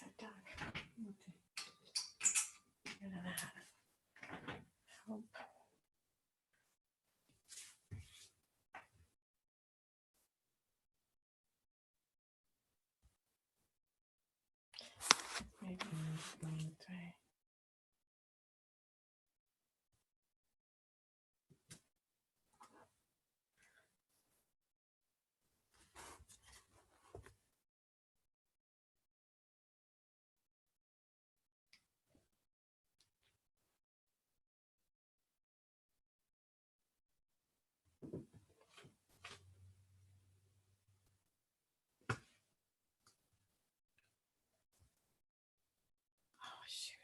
upside down. Okay. I don't know how to help. Maybe try. Oh shoot.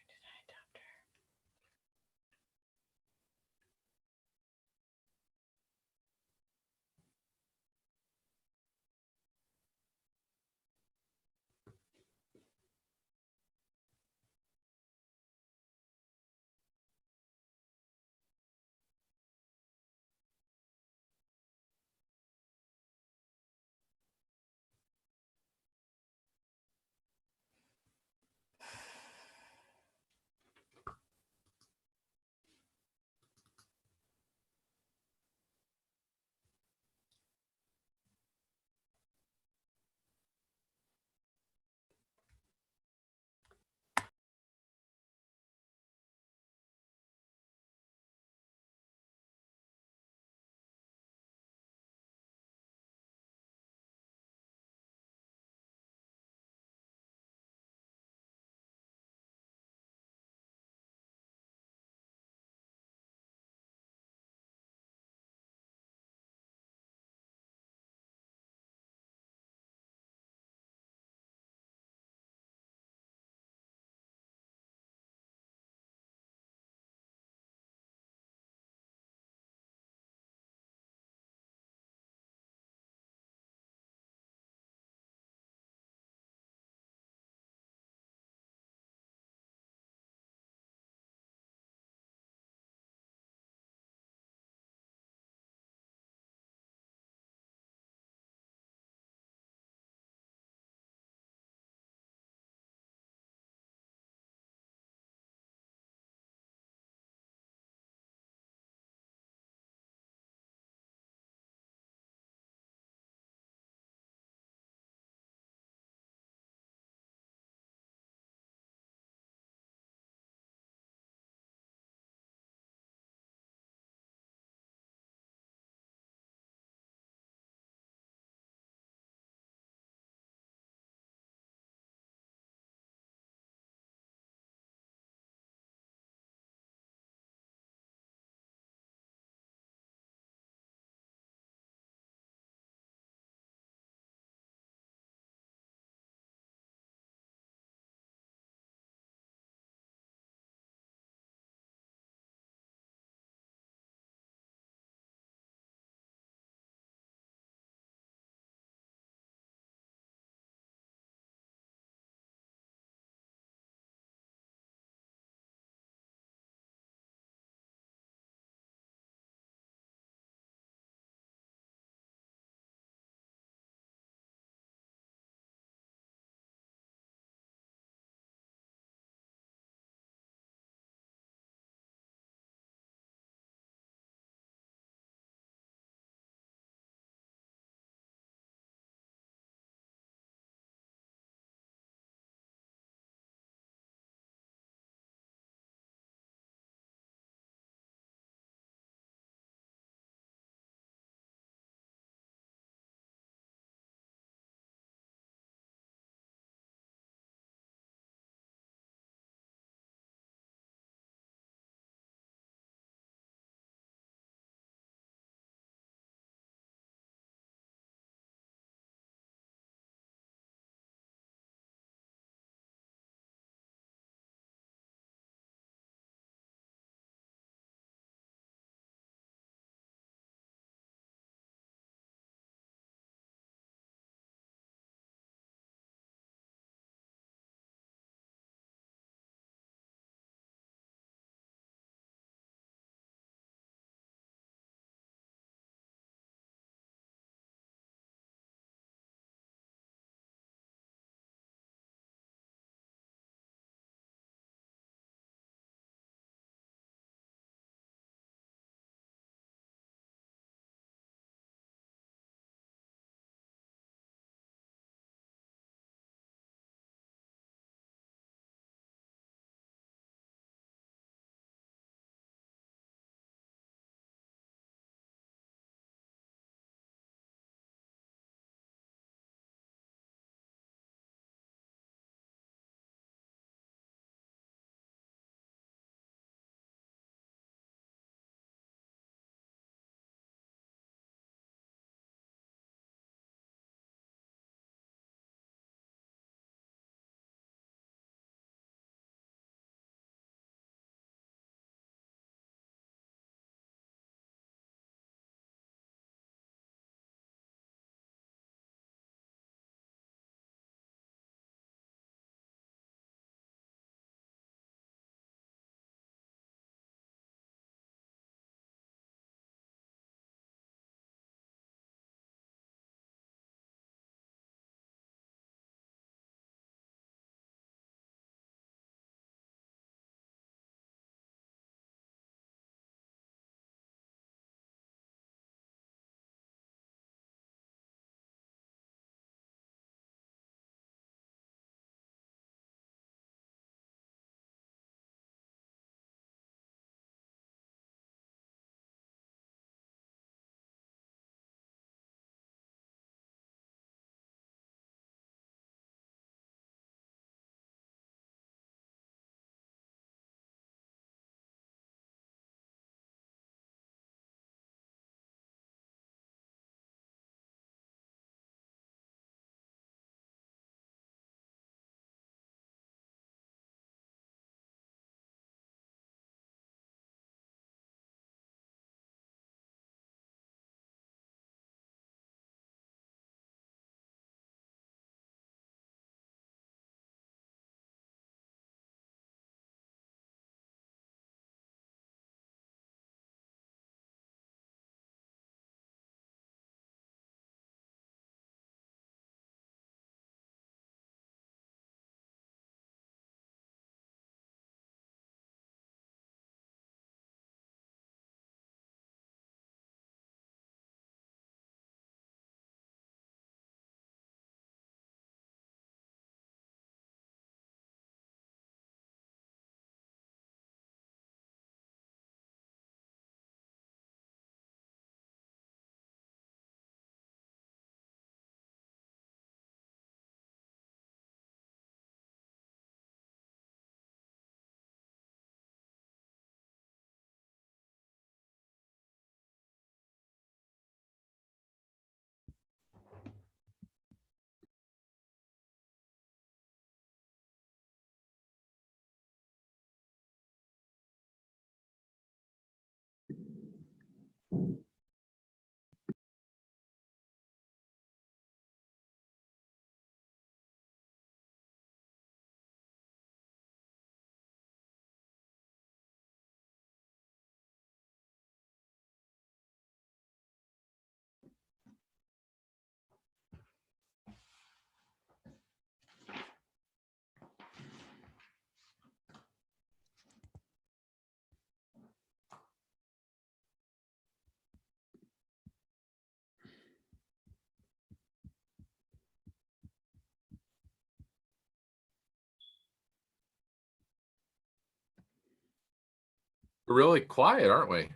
We're really quiet, aren't we?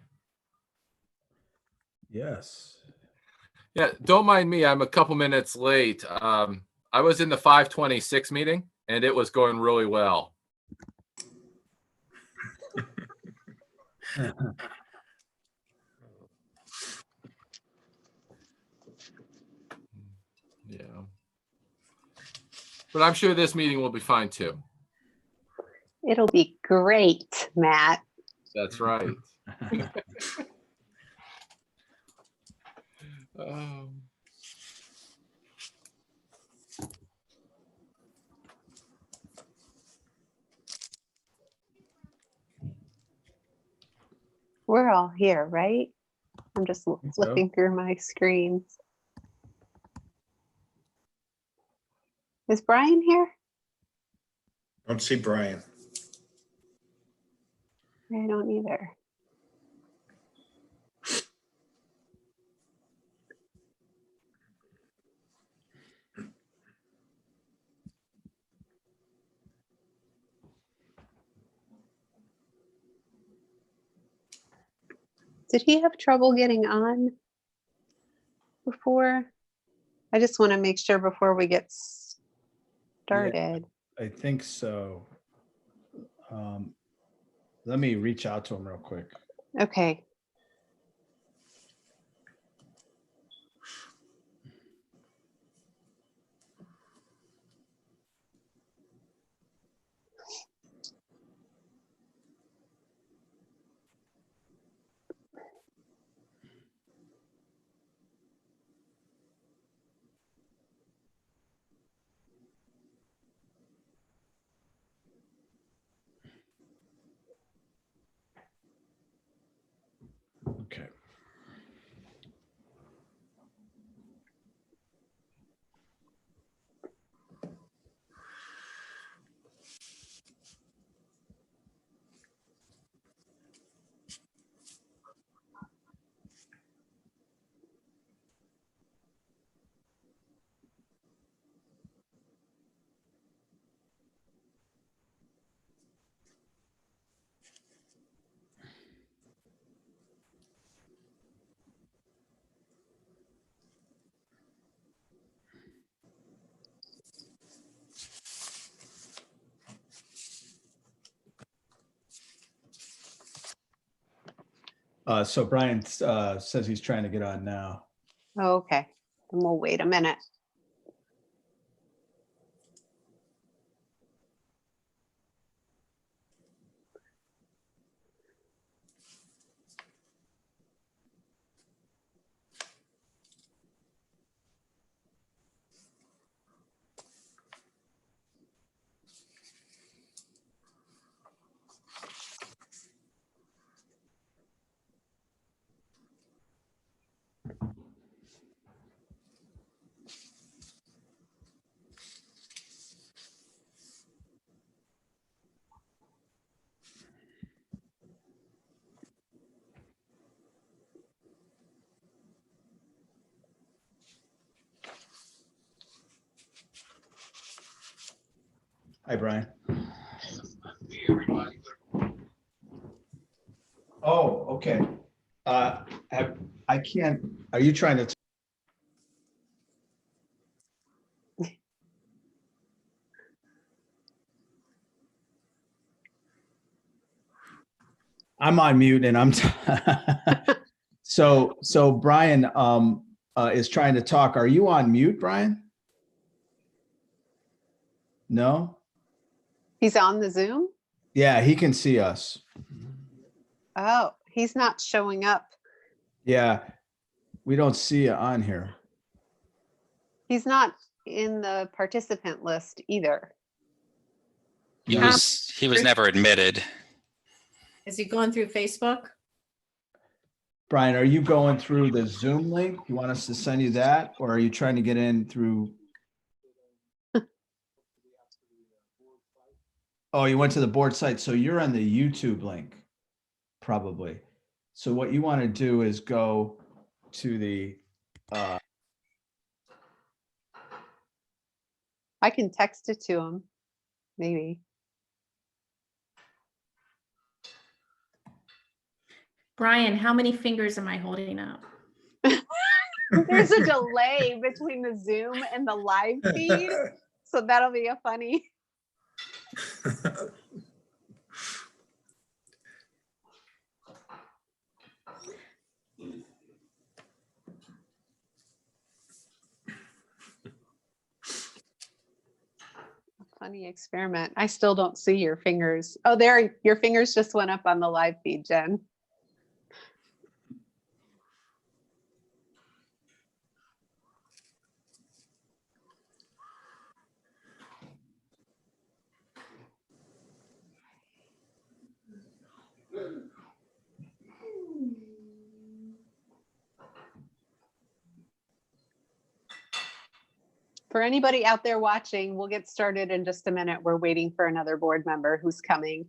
Yes. Yeah, don't mind me. I'm a couple minutes late. I was in the 5:26 meeting and it was going really well. Yeah. But I'm sure this meeting will be fine too. It'll be great, Matt. That's right. We're all here, right? I'm just think so. flipping through my screens. Is Brian here? Don't see Brian. I don't either. Did he have trouble getting on before? I just want to make sure before we get started. I think so. Let me reach out to him real quick. Okay. Okay. So Brian says he's trying to get on now. Oh, okay. Then we'll wait a minute. Hi, Brian. Oh, okay. I can't, are you trying to? I'm on mute and I'm, so Brian is trying to talk. Are you on mute, Brian? No? He's on the Zoom? Yeah, he can see us. Oh, he's not showing up. Yeah, we don't see you on here. He's not in the participant list either. He No. was never admitted. Is he going through Facebook? Brian, are you going through the Zoom link? You want us to send you that, or are you trying to get in through? Oh, you went to the board site. So you're on the YouTube link, probably. So what you want to do is go to the, I can text it to him, maybe. Brian, how many fingers am I holding up? There's a delay between the Zoom and the live feed, so that'll be a funny. Funny experiment. I still don't see your fingers. Oh, there, your fingers just went up on the live feed, Jen. For anybody out there watching, we'll get started in just a minute. We're waiting for another board member who's coming.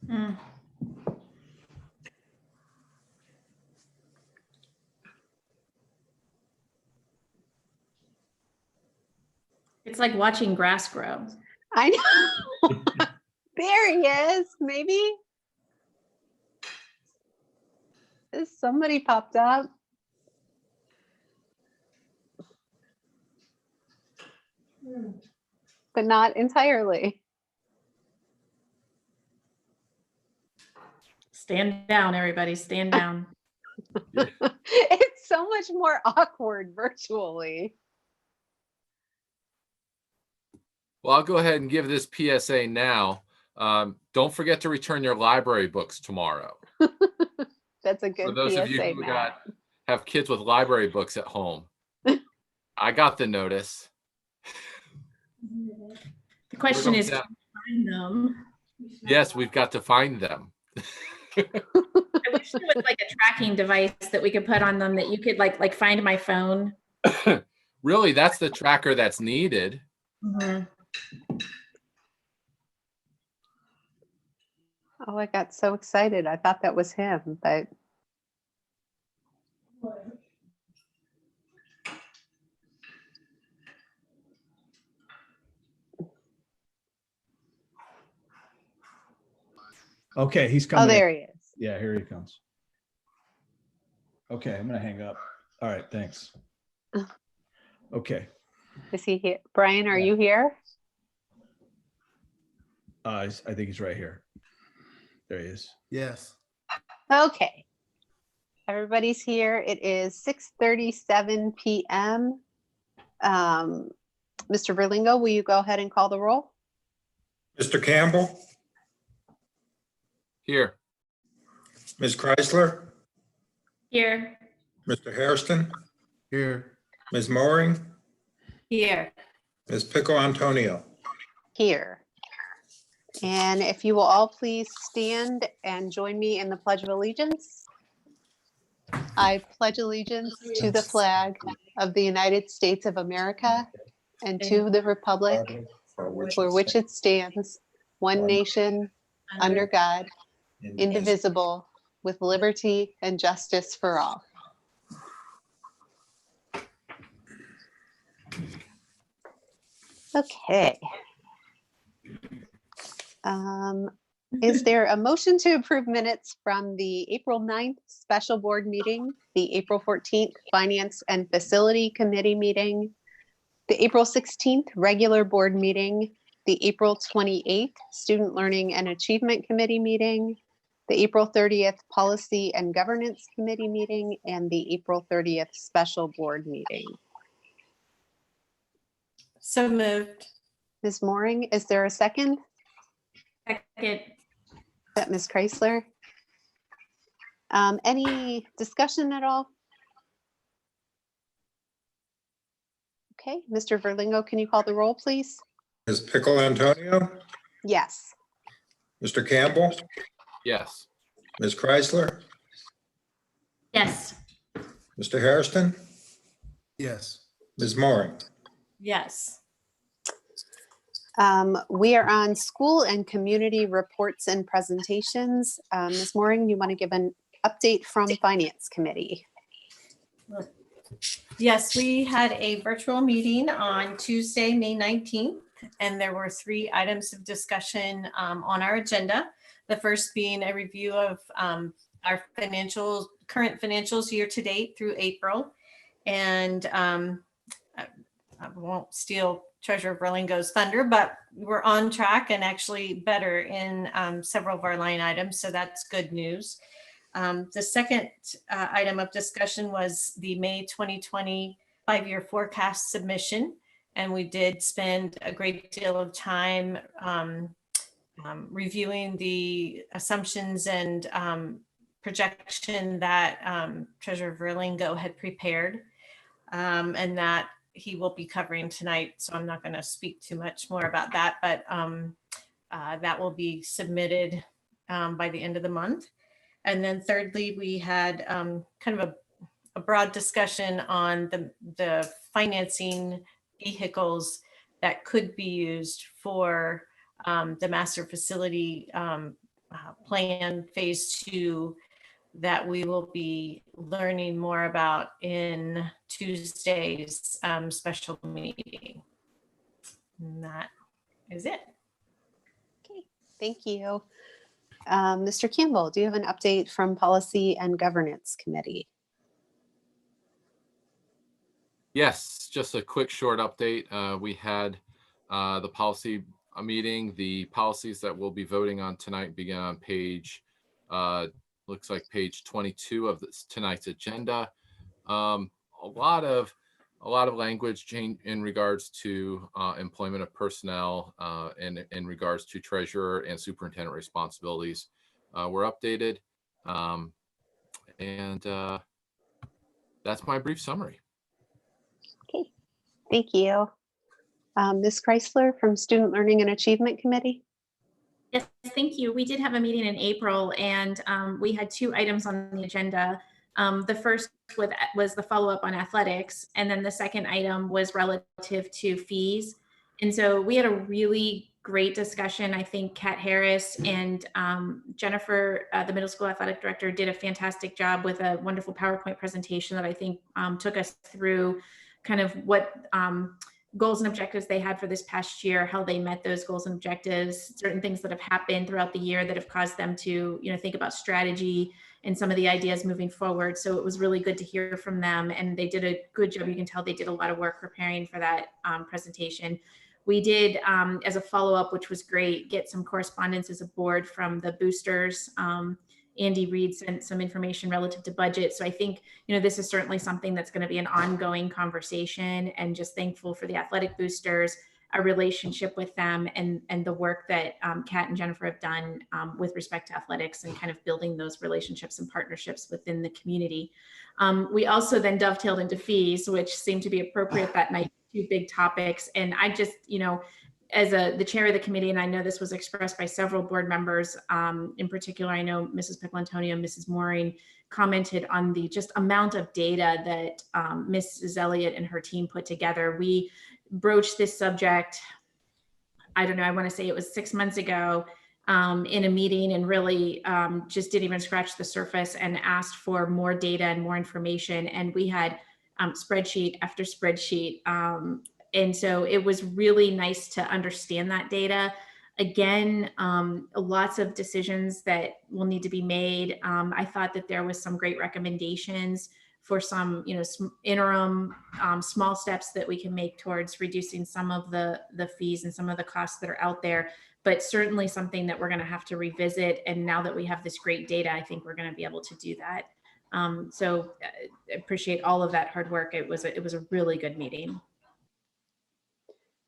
Mm. It's like watching grass grow. I know. There he is. Maybe. Is somebody popped up? But not entirely. Stand down, everybody, stand down. It's so much more awkward virtually. Well, I'll go ahead and give this PSA now. Don't forget to return your library books tomorrow. That's a For good those of you PSA, who Matt. have kids with library books at home. I got the notice. The question is, Yeah. can we find them? Yes, we've got to find them. I wish there was like a tracking device that we could put on them that you could like find my phone. Really, that's the tracker that's needed. Mhm. Oh, I got so excited. I thought that was him, but Okay, he's oh, coming. there he is. Yeah, here he comes. Okay, I'm gonna hang up. All right, thanks. Okay. Is he here? Brian, are Yeah. you here? I think he's right here. There he is. Yes. Okay. Everybody's here. It is 6:37 p.m. Mr. Verlingo, will you go ahead and call the roll? Mr. Campbell, Here. Ms. Chrysler, Here. Mr. Hairston, Here. Ms. Mooring, Here. Ms. Pico Antonio. Here. And if you will all please stand and join me in the Pledge of Allegiance. I pledge allegiance to the flag of the United States of America and to the republic for which it stands, one nation, under God, indivisible, with liberty and justice for all. Okay. Is there a motion to approve minutes from the April 9th special board meeting, the April 14th Finance and Facility Committee meeting, the April 16th regular board meeting, the April 28th Student Learning and Achievement Committee meeting, the April 30th Policy and Governance Committee meeting, and the April 30th special board meeting? So moved. Ms. Mooring, is there a second? Second. That Ms. Chrysler? Any discussion at all? Okay, Mr. Verlingo, can you call the roll, please? Ms. Pickle Antonio, Yes. Mr. Campbell, Yes. Ms. Chrysler, Yes. Mr. Hairston, Yes. Ms. Mooring. Yes. We are on school and community reports and presentations. Ms. Mooring, you want to give an update from Finance Committee? Yes, we had a virtual meeting on Tuesday, May 19th, and there were 3 items of discussion on our agenda. The first being a review of our current financials year to date through April. And I won't steal Treasurer Verlingo's thunder, but we're on track and actually better in several of our line items. So that's good news. The second item of discussion was the May 2020 5-year forecast submission. And we did spend a great deal of time reviewing the assumptions and projection that Treasurer Verlingo had prepared, and that he will be covering tonight. So I'm not going to speak too much more about that, but that will be submitted by the end of the month. And then thirdly, we had kind of a broad discussion on the financing vehicles that could be used for the master facility plan phase 2 that we will be learning more about in Tuesday's special meeting. And that is it. Okay, thank you. Mr. Campbell, do you have an update from Policy and Governance Committee? Yes, just a quick short update. We had the policy meeting. The policies that we'll be voting on tonight begin on page, looks like page 22 of tonight's agenda. A lot of language change in regards to employment of personnel and in regards to treasurer and superintendent responsibilities were updated. And that's my brief summary. Okay, thank you. Ms. Chrysler from Student Learning and Achievement Committee. Yes, thank you. We did have a meeting in April, and we had 2 items on the agenda. The first was the follow-up on athletics, and then the second item was relative to fees. And so we had a really great discussion. I think Kat Harris and Jennifer, the middle school athletic director, did a fantastic job with a wonderful PowerPoint presentation that I think took us through kind of what goals and objectives they had for this past year, how they met those goals and objectives, certain things that have happened throughout the year that have caused them to, think about strategy and some of the ideas moving forward. So it was really good to hear from them, and they did a good job. You can tell they did a lot of work preparing for that presentation. We did, as a follow-up, which was great, get some correspondence as a board from the boosters. Andy Reid sent some information relative to budget. So I think, this is certainly something that's going to be an ongoing conversation, and just thankful for the athletic boosters, our relationship with them, and the work that Kat and Jennifer have done with respect to athletics and kind of building those relationships and partnerships within the community. We also then dovetailed into fees, which seemed to be appropriate that night, 2 big topics. And I just, as the chair of the committee, and I know this was expressed by several board members, in particular, I know Mrs. Pickle Antonio and Mrs. Mooring commented on the just amount of data that Mrs. Elliott and her team put together. We broached this subject, I don't know, I want to say it was 6 months ago in a meeting, and really just didn't even scratch the surface and asked for more data and more information. And we had spreadsheet after spreadsheet. And so it was really nice to understand that data. Again, lots of decisions that will need to be made. I thought that there was some great recommendations for some, interim small steps that we can make towards reducing some of the fees and some of the costs that are out there, but certainly something that we're going to have to revisit. And now that we have this great data, I think we're going to be able to do that. So I appreciate all of that hard work. It was a really good meeting.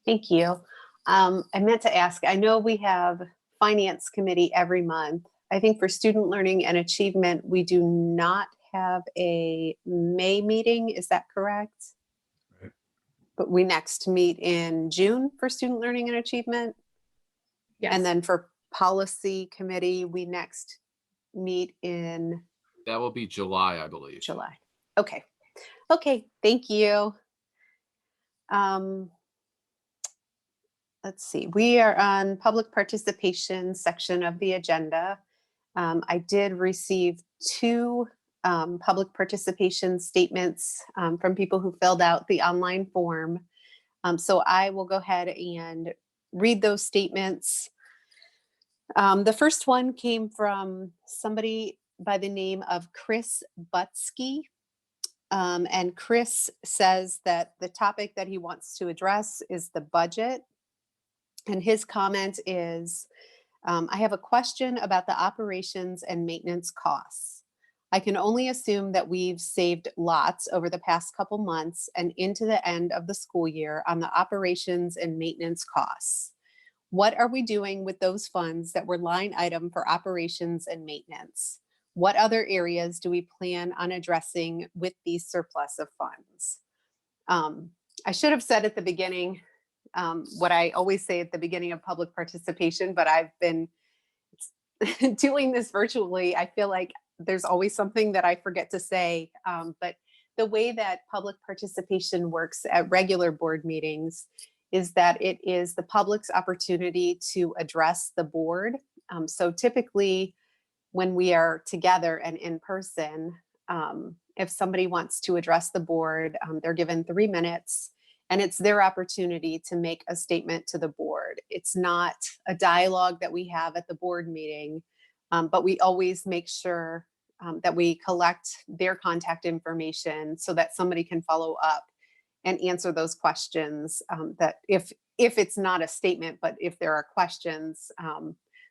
Thank you. I meant to ask, I know we have Finance Committee every month. I think for student learning and achievement, we do not have a May meeting. Is that correct? Right. But we next meet in June for student learning and achievement. Yes. And then for policy committee, we next meet in That will be July, I believe. July. Okay. Okay, thank you. Let's see, we are on public participation section of the agenda. I did receive two public participation statements from people who filled out the online form. So I will go ahead and read those statements. The first one came from somebody by the name of Chris Butsky. And Chris says that the topic that he wants to address is the budget. And his comment is, I have a question about the operations and maintenance costs. I can only assume that we've saved lots over the past couple months and into the end of the school year on the operations and maintenance costs. What are we doing with those funds that were line item for operations and maintenance? What other areas do we plan on addressing with these surplus of funds? I should have said at the beginning, what I always say at the beginning of public participation, but I've been doing this virtually. I feel like there's always something that I forget to say. But the way that public participation works at regular board meetings is that it is the public's opportunity to address the board. So typically when we are together and in person, if somebody wants to address the board, they're given 3 minutes. And it's their opportunity to make a statement to the board. It's not a dialogue that we have at the board meeting, but we always make sure that we collect their contact information so that somebody can follow up and answer those questions that if it's not a statement, but if there are questions,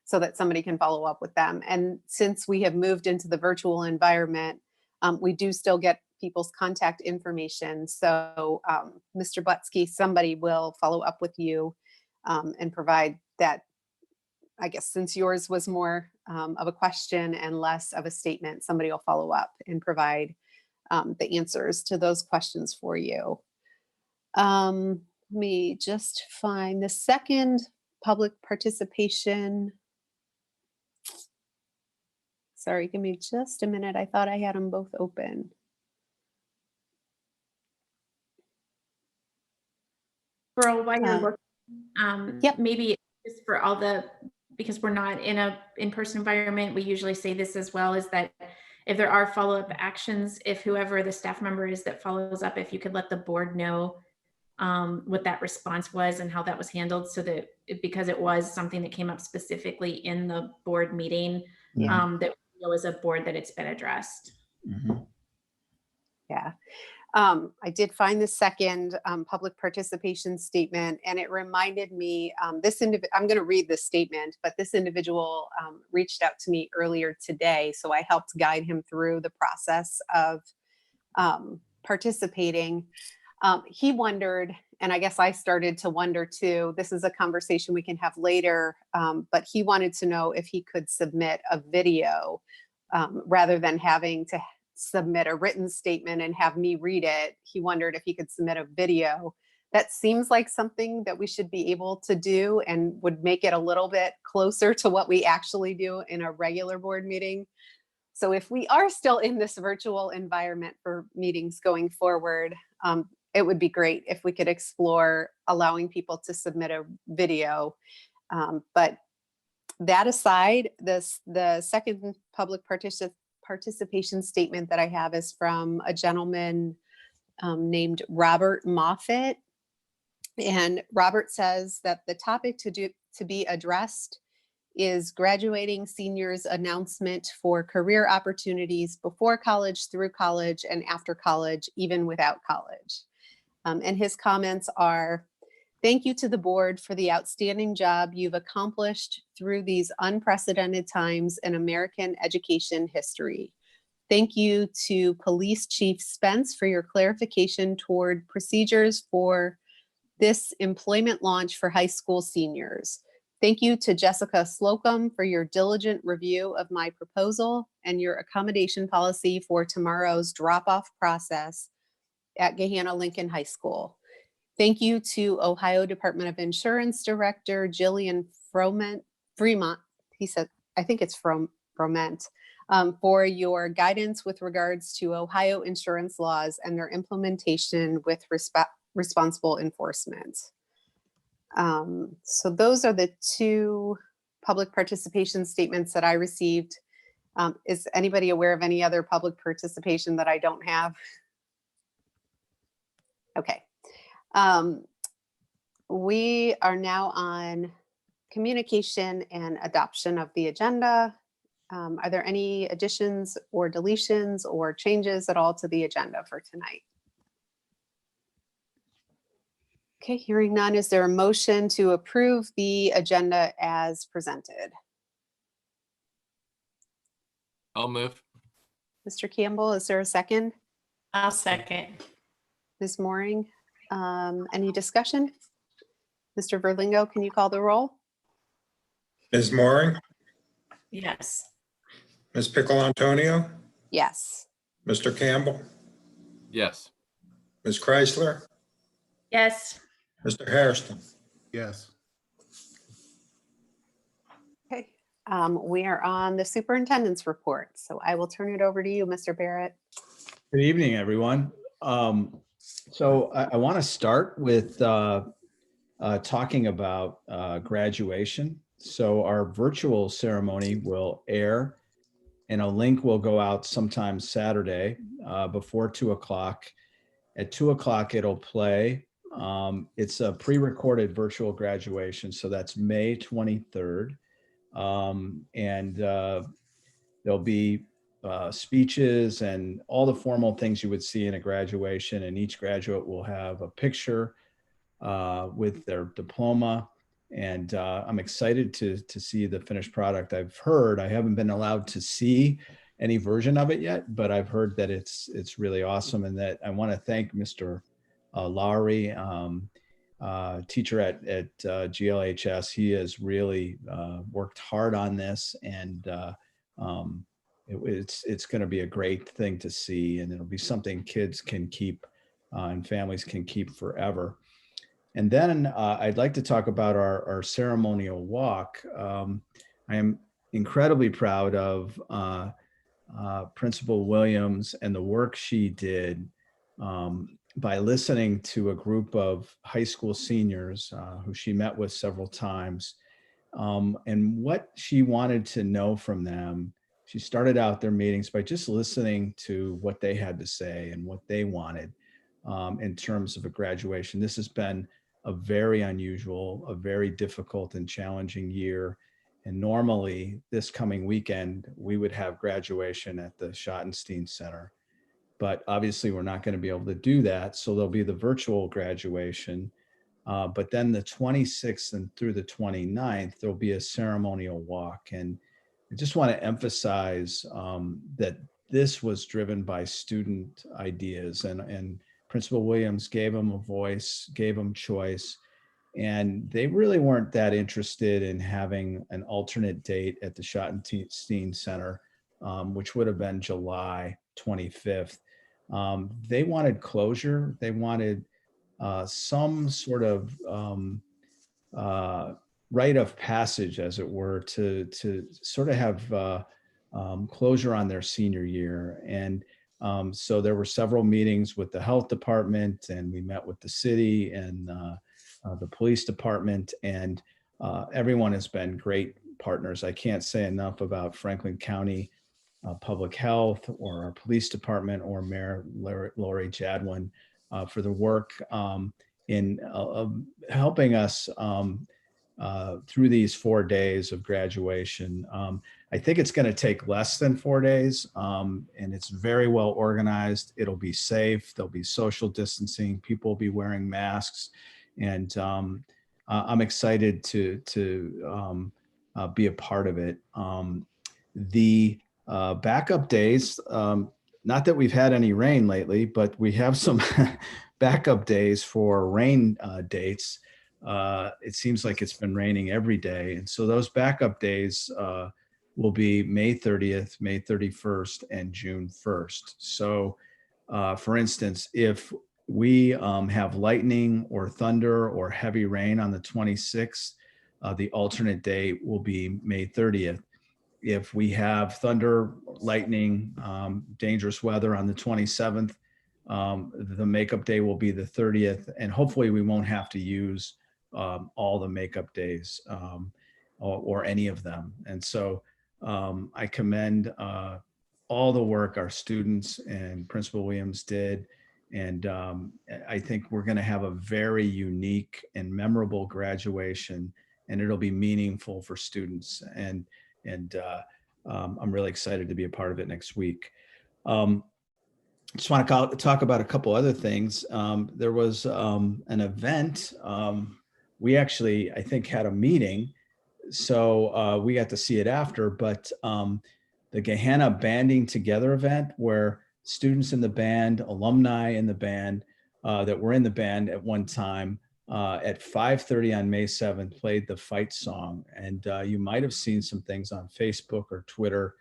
so that somebody can follow up with them. And since we have moved into the virtual environment, we do still get people's contact information. So Mr. Butsky, somebody will follow up with you and provide that. I guess since yours was more of a question and less of a statement, somebody will follow up and provide the answers to those questions for you. Let me just find the second public participation. Sorry, give me just a minute. I thought I had them both open. Pearl, while you're looking, Yep. maybe just for all because we're not in a in-person environment, we usually say this as well, is that if there are follow-up actions, if whoever the staff member is that follows up, if you could let the board know what that response was and how that was handled, so that because it was something that came up specifically in the board meeting, that we know as a board that it's been addressed. Mm-hmm. Yeah. I did find the second public participation statement, and it reminded me, I'm going to read this statement, but this individual reached out to me earlier today. So I helped guide him through the process of participating. He wondered, and I guess I started to wonder too, this is a conversation we can have later, but he wanted to know if he could submit a video rather than having to submit a written statement and have me read it. He wondered if he could submit a video. That seems like something that we should be able to do and would make it a little bit closer to what we actually do in a regular board meeting. So if we are still in this virtual environment for meetings going forward, it would be great if we could explore allowing people to submit a video. But that aside, the second public participation statement that I have is from a gentleman named Robert Moffett. And Robert says that the topic to be addressed is graduating seniors' announcement for career opportunities before college, through college, and after college, even without college. And his comments are, thank you to the board for the outstanding job you've accomplished through these unprecedented times in American education history. Thank you to Police Chief Spence for your clarification toward procedures for this employment launch for high school seniors. Thank you to Jessica Slocum for your diligent review of my proposal and your accommodation policy for tomorrow's drop-off process at Gahanna Lincoln High School. Thank you to Ohio Department of Insurance Director Jillian Fremont. He said, I think it's Froment, for your guidance with regards to Ohio insurance laws and their implementation with responsible enforcement. So those are the two public participation statements that I received. Is anybody aware of any other public participation that I don't have? Okay. We are now on communication and adoption of the agenda. Are there any additions or deletions or changes at all to the agenda for tonight? Okay, hearing none, is there a motion to approve the agenda as presented? I'll move. Mr. Campbell, is there a second? I'll second. Ms. Mooring, any discussion? Mr. Verlingo, can you call the roll? Ms. Mooring, Yes. Ms. Pickle Antonio, Yes. Mr. Campbell, Yes. Ms. Chrysler, Yes. Mr. Hairston. Yes. Okay, we are on the superintendent's report, so I will turn it over to you, Mr. Barrett. Good evening, everyone. So I want to start with talking about graduation. So our virtual ceremony will air and a link will go out sometime Saturday before 2 o'clock. At 2 o'clock, it'll play. It's a pre-recorded virtual graduation. So that's May 23rd. And there'll be speeches and all the formal things you would see in a graduation. And each graduate will have a picture with their diploma. And I'm excited to see the finished product. I haven't been allowed to see any version of it yet, but I've heard that it's really awesome. And that I want to thank Mr. Lowry, teacher at GLHS. He has really worked hard on this, and it's going to be a great thing to see, and it'll be something kids can keep and families can keep forever. And then I'd like to talk about our ceremonial walk. I am incredibly proud of Principal Williams and the work she did by listening to a group of high school seniors who she met with several times, and what she wanted to know from them. She started out their meetings by just listening to what they had to say and what they wanted in terms of a graduation. This has been a very unusual, a very difficult and challenging year. And normally this coming weekend, we would have graduation at the Schottenstein Center. But obviously we're not going to be able to do that. So there'll be the virtual graduation. But then the 26th and through the 29th, there'll be a ceremonial walk. And I just want to emphasize that this was driven by student ideas, and Principal Williams gave them a voice, gave them choice. And they really weren't that interested in having an alternate date at the Schottenstein Center, which would have been July 25th. They wanted closure. They wanted some sort of rite of passage, as it were, to sort of have closure on their senior year. And so there were several meetings with the health department, and we met with the city and the police department, and everyone has been great partners. I can't say enough about Franklin County Public Health or our police department or Mayor Lori Jadwin for the work in helping us through these 4 days of graduation. I think it's going to take less than 4 days, and it's very well organized. It'll be safe. There'll be social distancing. People will be wearing masks. And I'm excited to be a part of it. The backup days, not that we've had any rain lately, but we have some backup days for rain dates. it seems like it's been raining every day. And so those backup days will be May 30th, May 31st, and June 1st. So for instance, if we have lightning or thunder or heavy rain on the 26th, the alternate day will be May 30th. If we have thunder, lightning, dangerous weather on the 27th, the makeup day will be the 30th. And hopefully we won't have to use all the makeup days or any of them. And so I commend all the work our students and Principal Williams did. And I think we're going to have a very unique and memorable graduation, and it'll be meaningful for students. And I'm really excited to be a part of it next week. Just want to talk about a couple other things. There was an event. We actually, I think, had a meeting, so we got to see it after. But the Gehenna Banding Together event, where students in the band, alumni in the band that were in the band at one time, at 5:30 on May 7th, played the fight song. And you might have seen some things on Facebook or Twitter.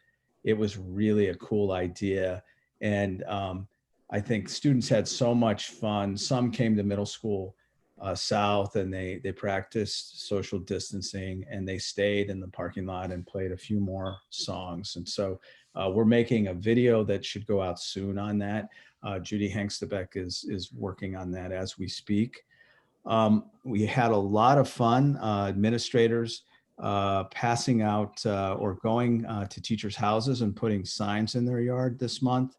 It was really a cool idea. And I think students had so much fun. Some came to middle school south, and they practiced social distancing, and they stayed in the parking lot and played a few more songs. And so we're making a video that should go out soon on that. Judy Hengstebeck is working on that as we speak. We had a lot of fun, administrators passing out or going to teachers' houses and putting signs in their yard this month.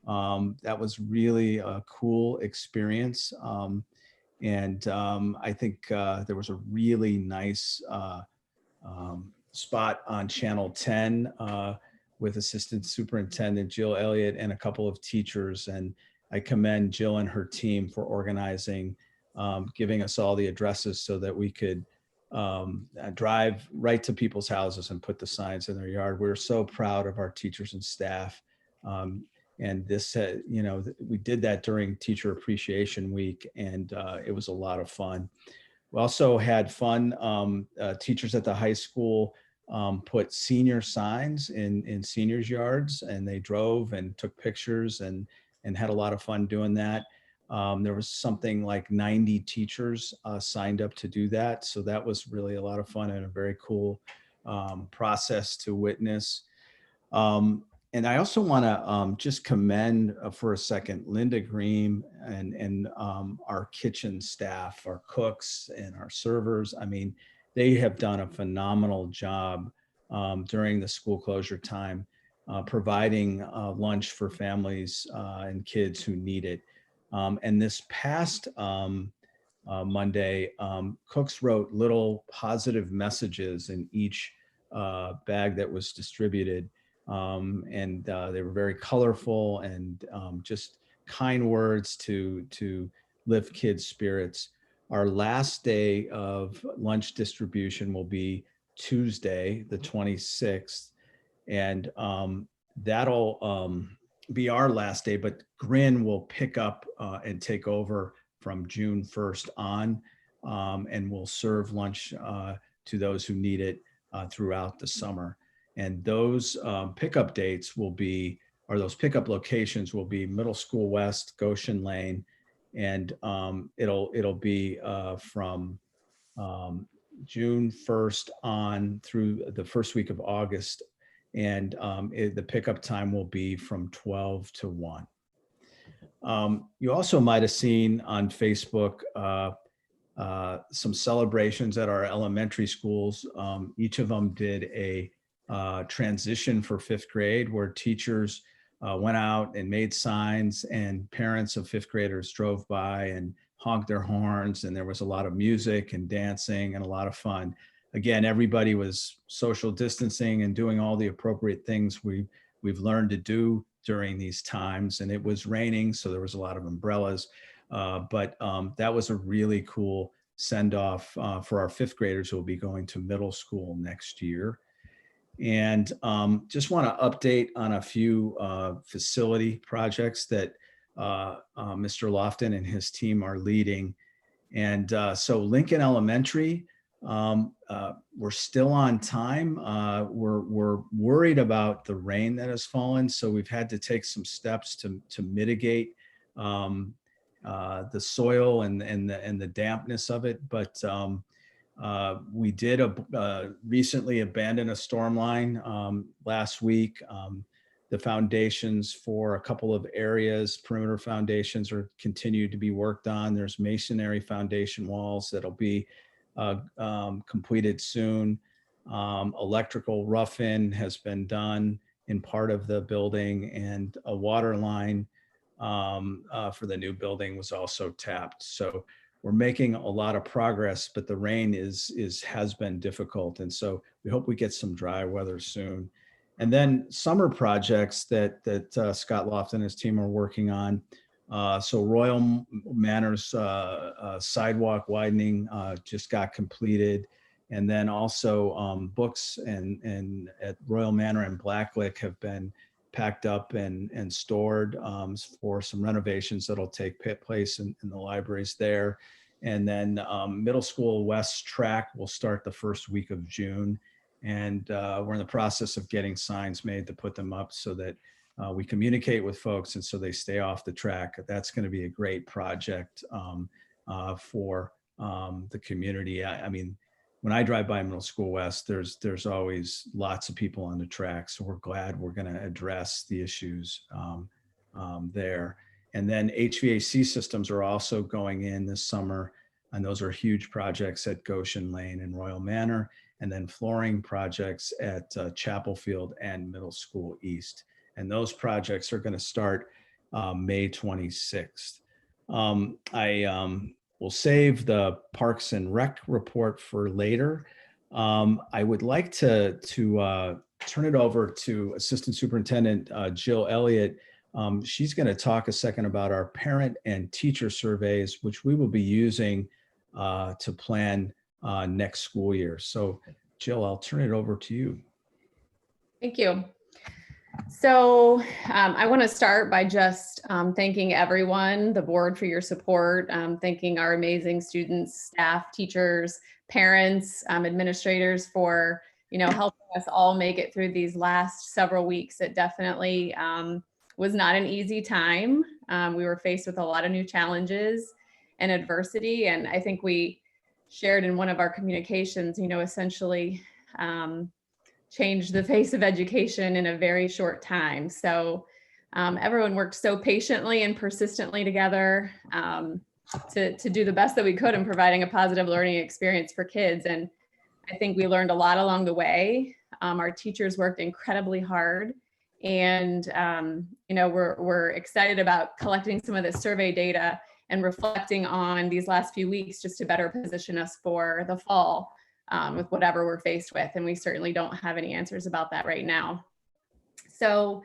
That was really a cool experience. And I think there was a really nice spot on Channel 10 with Assistant Superintendent Jill Elliott and a couple of teachers. And I commend Jill and her team for organizing, giving us all the addresses so that we could drive right to people's houses and put the signs in their yard. We're so proud of our teachers and staff. And this, we did that during Teacher Appreciation Week, and it was a lot of fun. We also had fun. Teachers at the high school put senior signs in seniors' yards, and they drove and took pictures and had a lot of fun doing that. There was something like 90 teachers signed up to do that. So that was really a lot of fun and a very cool process to witness. And I also want to just commend for a second Linda Green and our kitchen staff, our cooks and our servers. I mean, they have done a phenomenal job during the school closure time, providing lunch for families and kids who need it. And this past Monday, cooks wrote little positive messages in each bag that was distributed. And they were very colorful and just kind words to lift kids' spirits. Our last day of lunch distribution will be Tuesday, the 26th. And that'll be our last day, but Grin will pick up and take over from June 1st on, and will serve lunch to those who need it throughout the summer. And those pickup dates will be, or those pickup locations will be Middle School West, Goshen Lane, and it'll be from June 1st on through the first week of August. And the pickup time will be from 12 to 1. You also might have seen on Facebook some celebrations at our elementary schools. Each of them did a transition for 5th grade, where teachers went out and made signs, and parents of 5th graders drove by and honked their horns, and there was a lot of music and dancing and a lot of fun. Again, everybody was social distancing and doing all the appropriate things we've learned to do during these times. And it was raining, so there was a lot of umbrellas. But that was a really cool send-off for our 5th graders who will be going to middle school next year. And just want to update on a few facility projects that Mr. Lofton and his team are leading. And so Lincoln Elementary, we're still on time. We're worried about the rain that has fallen, so we've had to take some steps to mitigate the soil and the dampness of it. But we did recently abandon a storm line last week. The foundations for a couple of areas, perimeter foundations, are continued to be worked on. There's masonry foundation walls that'll be completed soon. Electrical rough-in has been done in part of the building, and a water line for the new building was also tapped. So we're making a lot of progress, but the rain has been difficult. And so we hope we get some dry weather soon. And then summer projects that Scott Lofton and his team are working on. So Royal Manor's sidewalk widening just got completed. And then also books and at Royal Manor and Blacklick have been packed up and stored for some renovations that'll take place in the libraries there. And then Middle School West track will start the first week of June. And we're in the process of getting signs made to put them up so that we communicate with folks and so they stay off the track. That's going to be a great project for the community. I mean, when I drive by Middle School West, there's always lots of people on the track. So we're glad we're going to address the issues there. And then HVAC systems are also going in this summer. And those are huge projects at Goshen Lane and Royal Manor. And then flooring projects at Chapel Field and Middle School East. And those projects are going to start May 26th. I will save the Parks and Rec report for later. I would like to turn it over to Assistant Superintendent Jill Elliott. She's going to talk a second about our parent and teacher surveys, which we will be using to plan next school year. So Jill, I'll turn it over to you. Thank you. So I want to start by just thanking everyone, the board, for your support, thanking our amazing students, staff, teachers, parents, administrators for, helping us all make it through these last several weeks. It definitely was not an easy time. We were faced with a lot of new challenges and adversity. And I think we shared in one of our communications, essentially changed the face of education in a very short time. So everyone worked so patiently and persistently together to do the best that we could in providing a positive learning experience for kids. And I think we learned a lot along the way. Our teachers worked incredibly hard. And, we're excited about collecting some of this survey data and reflecting on these last few weeks just to better position us for the fall with whatever we're faced with. And we certainly don't have any answers about that right now. So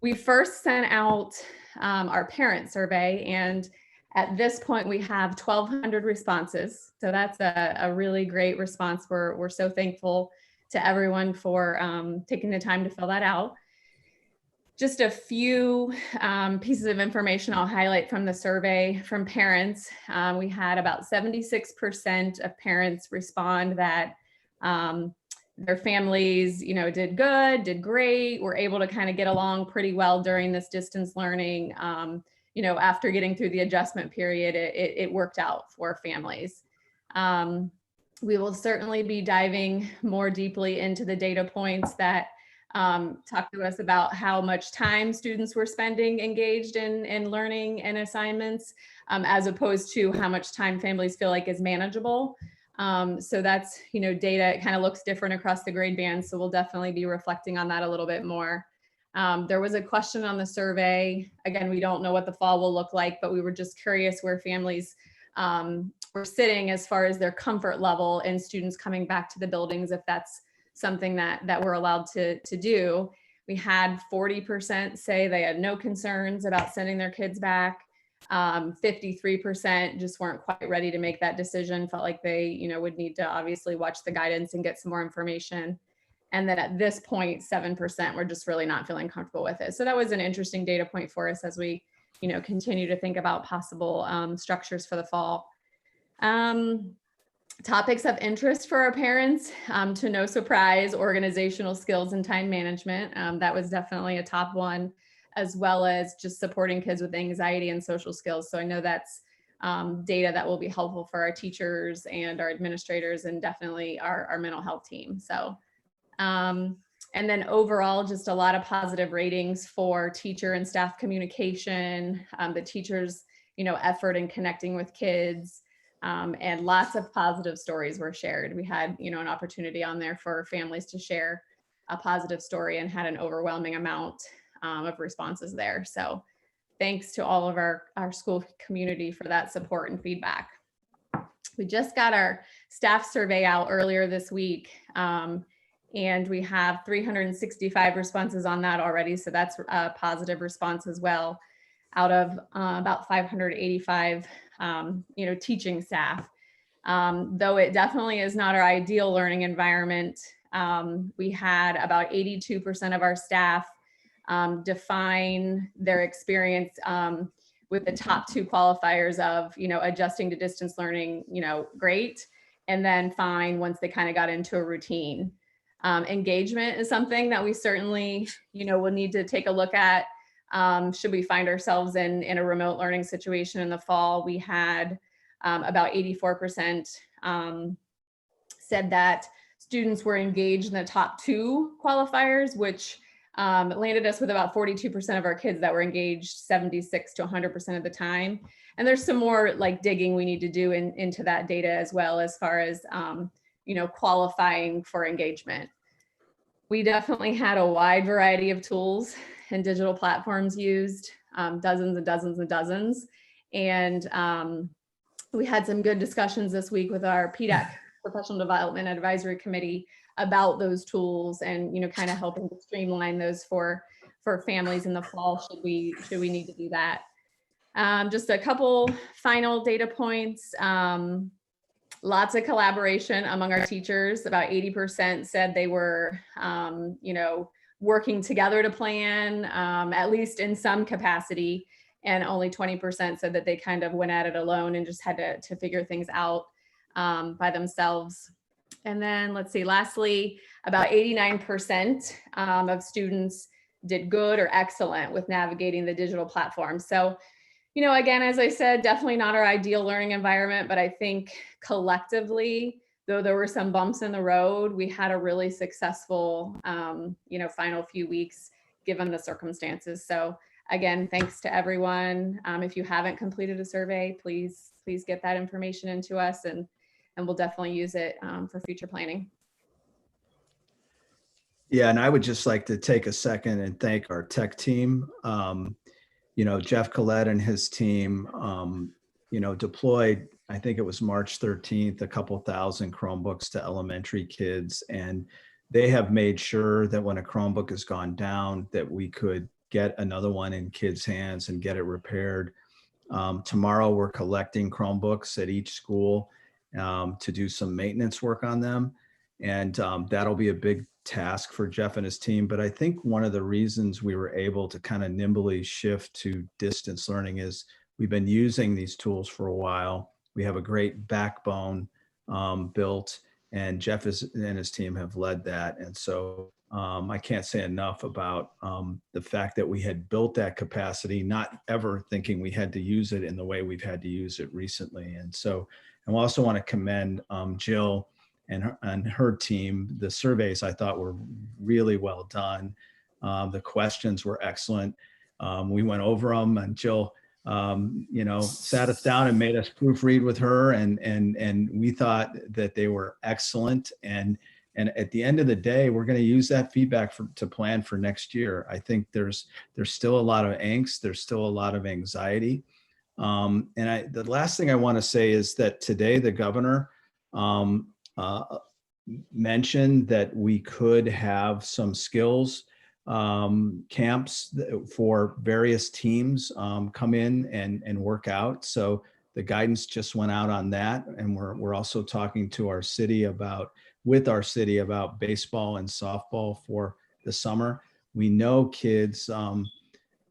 we first sent out our parent survey, and at this point we have 1,200 responses. So that's a really great response. We're so thankful to everyone for taking the time to fill that out. Just a few pieces of information I'll highlight from the survey from parents. We had about 76% of parents respond that their families, did good, did great, were able to kind of get along pretty well during this distance learning. After getting through the adjustment period, it worked out for families. We will certainly be diving more deeply into the data points that talk to us about how much time students were spending engaged in learning and assignments, as opposed to how much time families feel like is manageable. So that's, data, it kind of looks different across the grade band. So we'll definitely be reflecting on that a little bit more. There was a question on the survey. Again, we don't know what the fall will look like, but we were just curious where families were sitting as far as their comfort level in students coming back to the buildings, if that's something that we're allowed to do. We had 40% say they had no concerns about sending their kids back. 53% just weren't quite ready to make that decision, felt like they, would need to obviously watch the guidance and get some more information. And then at this point, 7% were just really not feeling comfortable with it. So that was an interesting data point for us as we, continue to think about possible structures for the fall. Topics of interest for our parents, to no surprise, organizational skills and time management. That was definitely a top one, as well as just supporting kids with anxiety and social skills. So I know that's data that will be helpful for our teachers and our administrators, and definitely our mental health team. So, and then overall, just a lot of positive ratings for teacher and staff communication, the teachers, effort in connecting with kids. And lots of positive stories were shared. We had, an opportunity on there for families to share a positive story, and had an overwhelming amount of responses there. So thanks to all of our school community for that support and feedback. We just got our staff survey out earlier this week, and we have 365 responses on that already. So that's a positive response as well, out of about 585 teaching staff. Though it definitely is not our ideal learning environment, we had about 82% of our staff define their experience with the top two qualifiers of, adjusting to distance learning, great, and then fine once they kind of got into a routine. Engagement is something that we certainly, will need to take a look at. Should we find ourselves in a remote learning situation in the fall? We had about 84% said that students were engaged in the top two qualifiers, which landed us with about 42% of our kids that were engaged 76 to 100% of the time. And there's some more like digging we need to do into that data as well, as far as, qualifying for engagement. We definitely had a wide variety of tools and digital platforms used, dozens and dozens and dozens. And we had some good discussions this week with our PDAC, Professional Development Advisory Committee, about those tools, and kind of helping to streamline those for families in the fall should we need to do that. Just a couple final data points. Lots of collaboration among our teachers. About 80% said they were working together to plan, at least in some capacity, and only 20% said that they kind of went at it alone and just had to figure things out by themselves. And then let's see, lastly, about 89% of students did good or excellent with navigating the digital platform. So, again, as I said, definitely not our ideal learning environment, but I think collectively, though there were some bumps in the road, we had a really successful, final few weeks given the circumstances. So again, thanks to everyone. If you haven't completed a survey, please get that information into us, and we'll definitely use it for future planning. Yeah, and I would just like to take a second and thank our tech team. Jeff Collette and his team, deployed, I think it was March 13th, a couple thousand Chromebooks to elementary kids. And they have made sure that when a Chromebook has gone down, that we could get another one in kids' hands and get it repaired. Tomorrow, we're collecting Chromebooks at each school to do some maintenance work on them. And that'll be a big task for Jeff and his team. But I think one of the reasons we were able to kind of nimbly shift to distance learning is we've been using these tools for a while. We have a great backbone built, and Jeff and his team have led that. And so I can't say enough about the fact that we had built that capacity, not ever thinking we had to use it in the way we've had to use it recently. And so I also want to commend Jill and her team. The surveys I thought were really well done. The questions were excellent. We went over them, and Jill, sat us down and made us proofread with her, and we thought that they were excellent. And at the end of the day, we're going to use that feedback to plan for next year. I think there's still a lot of angst. There's still a lot of anxiety. The last thing I want to say is that today the governor mentioned that we could have some skills camps for various teams come in and work out. So the guidance just went out on that, and we're also talking to our city about baseball and softball for the summer. We know kids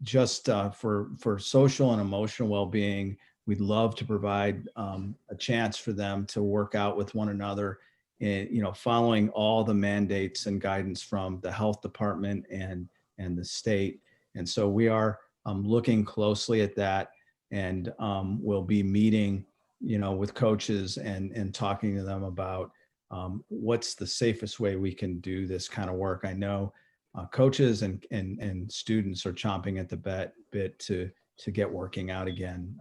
just for social and emotional well-being, we'd love to provide a a chance for them to work out with one another, and following all the mandates and guidance from the health department and the state. And so we are looking closely at that, and we'll be meeting with coaches and talking to them about what's the safest way we can do this kind of work. I know coaches and students are chomping at the bit to get working out again.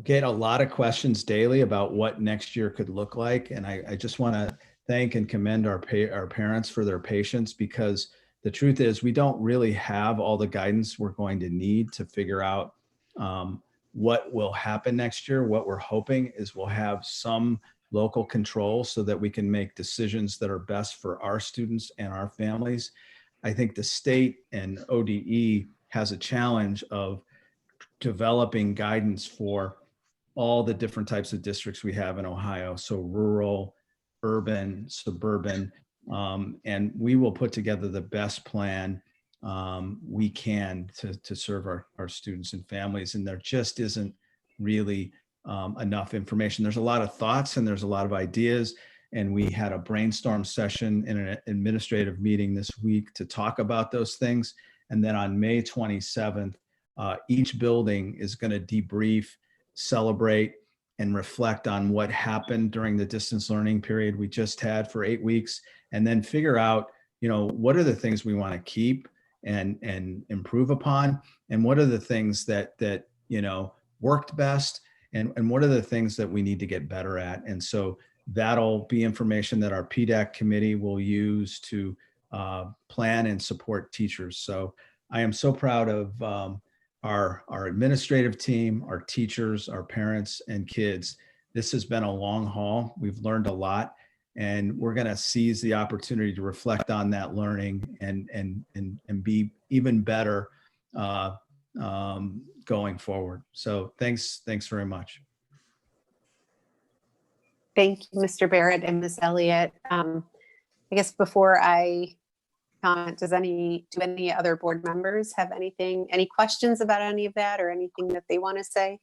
Get a lot of questions daily about what next year could look like. And I just want to thank and commend our parents for their patience, because the truth is we don't really have all the guidance we're going to need to figure out what will happen next year. What we're hoping is we'll have some local control so that we can make decisions that are best for our students and our families. I think the state and ODE has a challenge of developing guidance for all the different types of districts we have in Ohio. So rural, urban, suburban, and we will put together the best plan we can to serve our students and families. And there just isn't really enough information. There's a lot of thoughts and there's a lot of ideas. And we had a brainstorm session in an administrative meeting this week to talk about those things. And then on May 27th, each building is going to debrief, celebrate, and reflect on what happened during the distance learning period we just had for 8 weeks, and then figure out, what are the things we want to keep and improve upon, and what are the things that worked best, and what are the things that we need to get better at. And so that'll be information that our PDAC committee will use to plan and support teachers. So I am so proud of our administrative team, our teachers, our parents, and kids. This has been a long haul. We've learned a lot, and we're going to seize the opportunity to reflect on that learning and be even better going forward. So thanks very much. Thank you, Mr. Barrett and Ms. Elliott. I guess before I comment, do any other board members have any questions about any of that, or anything that they want to say?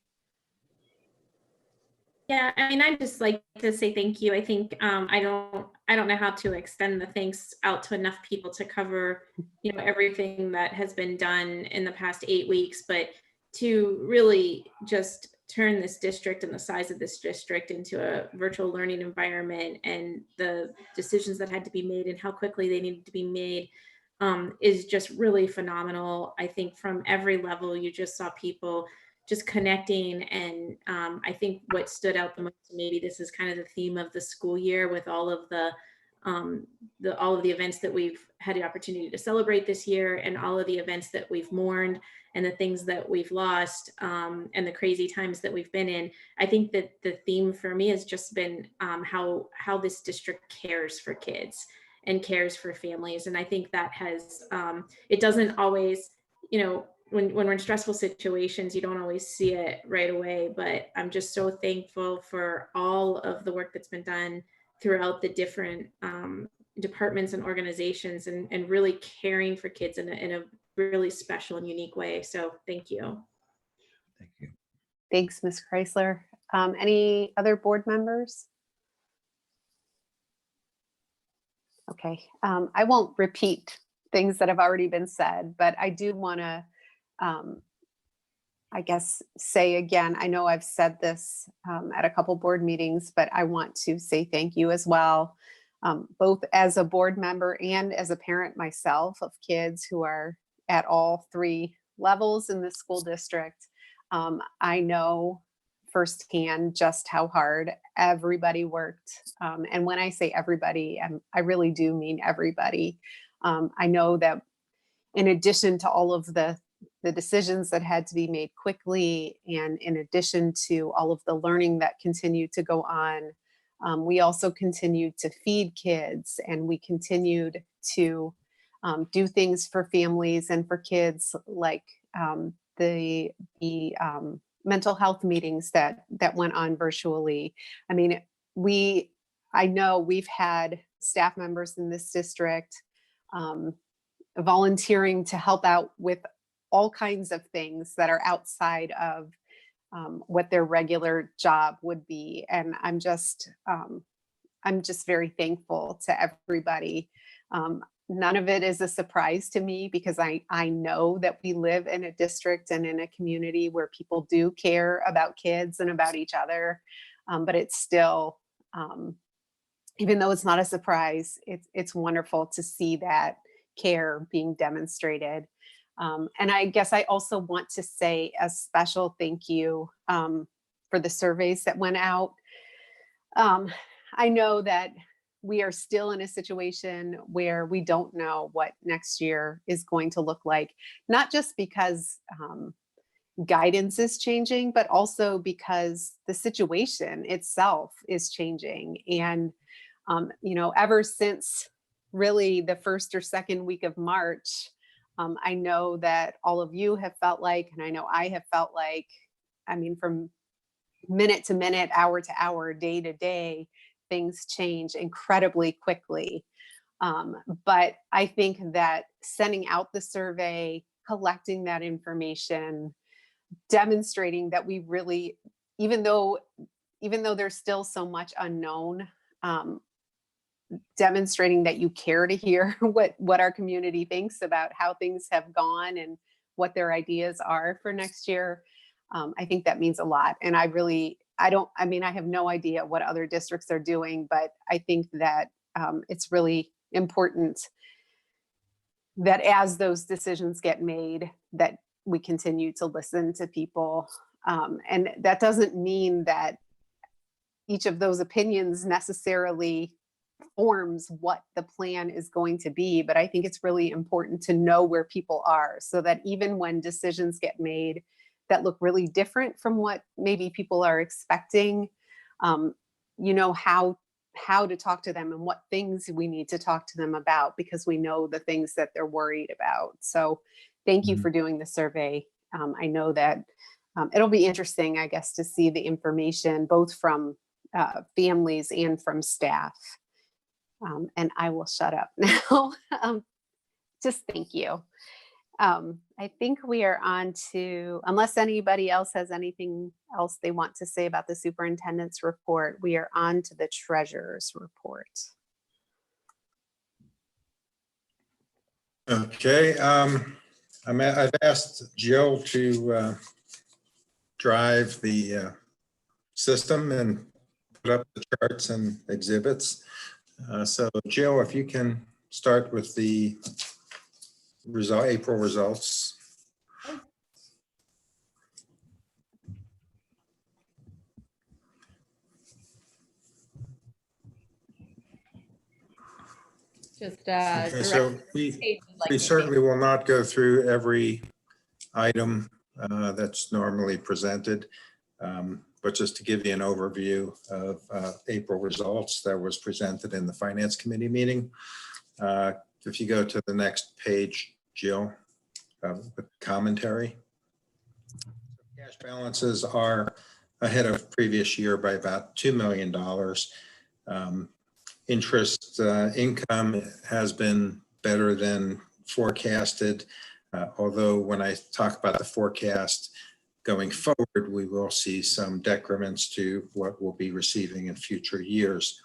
Yeah, I mean, I'd just like to say thank you. I think I don't know how to extend the thanks out to enough people to cover, everything that has been done in the past 8 weeks, but to really just turn this district and the size of this district into a virtual learning environment, and the decisions that had to be made and how quickly they needed to be made is just really phenomenal. I think from every level, you just saw people just connecting. And I think what stood out the most, maybe this is kind of the theme of the school year, with all of the events that we've had the opportunity to celebrate this year, and all of the events that we've mourned, and the things that we've lost, and the crazy times that we've been in. I think that the theme for me has just been how this district cares for kids and cares for families. And I think that has, it doesn't always, when we're in stressful situations, you don't always see it right away, but I'm just so thankful for all of the work that's been done throughout the different departments and organizations, and really caring for kids in a really special and unique way. So thank you. Thank you. Thanks, Ms. Chrysler. Any other board members? Okay, I won't repeat things that have already been said, but I do want to, I guess, say again, I know I've said this at a couple board meetings, but I want to say thank you as well, both as a board member and as a parent myself of kids who are at all 3 levels in the school district. I know firsthand just how hard everybody worked. And when I say everybody, I really do mean everybody. I know that in addition to all of the decisions that had to be made quickly, and in addition to all of the learning that continued to go on, we also continued to feed kids, and we continued to do things for families and for kids, like the mental health meetings that went on virtually. I mean, I know we've had staff members in this district volunteering to help out with all kinds of things that are outside of what their regular job would be. And I'm just very thankful to everybody. None of it is a surprise to me because I know that we live in a district and in a community where people do care about kids and about each other. But it's still, even though it's not a surprise, it's wonderful to see that care being demonstrated. And I guess I also want to say a special thank you for the surveys that went out. I know that we are still in a situation where we don't know what next year is going to look like, not just because guidance is changing, but also because the situation itself is changing. And, ever since really the first or second week of March, I know that all of you have felt like, and I know I have felt like, from minute to minute, hour to hour, day to day, things change incredibly quickly. But I think that sending out the survey, collecting that information, demonstrating that we really, even though there's still so much unknown, demonstrating that you care to hear what our community thinks about how things have gone and what their ideas are for next year. I think that means a lot. And I have no idea what other districts are doing, but I think that it's really important that as those decisions get made, that we continue to listen to people. And that doesn't mean that each of those opinions necessarily forms what the plan is going to be, but I think it's really important to know where people are so that even when decisions get made that look really different from what maybe people are expecting, how to talk to them and what things we need to talk to them about, because we know the things that they're worried about. So thank you for doing the survey. I know that it'll be interesting, I guess, to see the information both from families and from staff. And I will shut up now. Just thank you. I think we are on to, unless anybody else has anything else they want to say about the superintendent's report, we are on to the treasurer's report. Okay, I've asked Jill to drive the system and put up the charts and exhibits. So Jill, if you can start with the April results. Just Okay, so we like certainly will not go through every item that's normally presented, but just to give you an overview of April results that was presented in the Finance Committee meeting. If you go to the next page, Jill, with commentary. Cash balances are ahead of previous year by about $2 million. Interest income has been better than forecasted, although when I talk about the forecast going forward, we will see some decrements to what we'll be receiving in future years.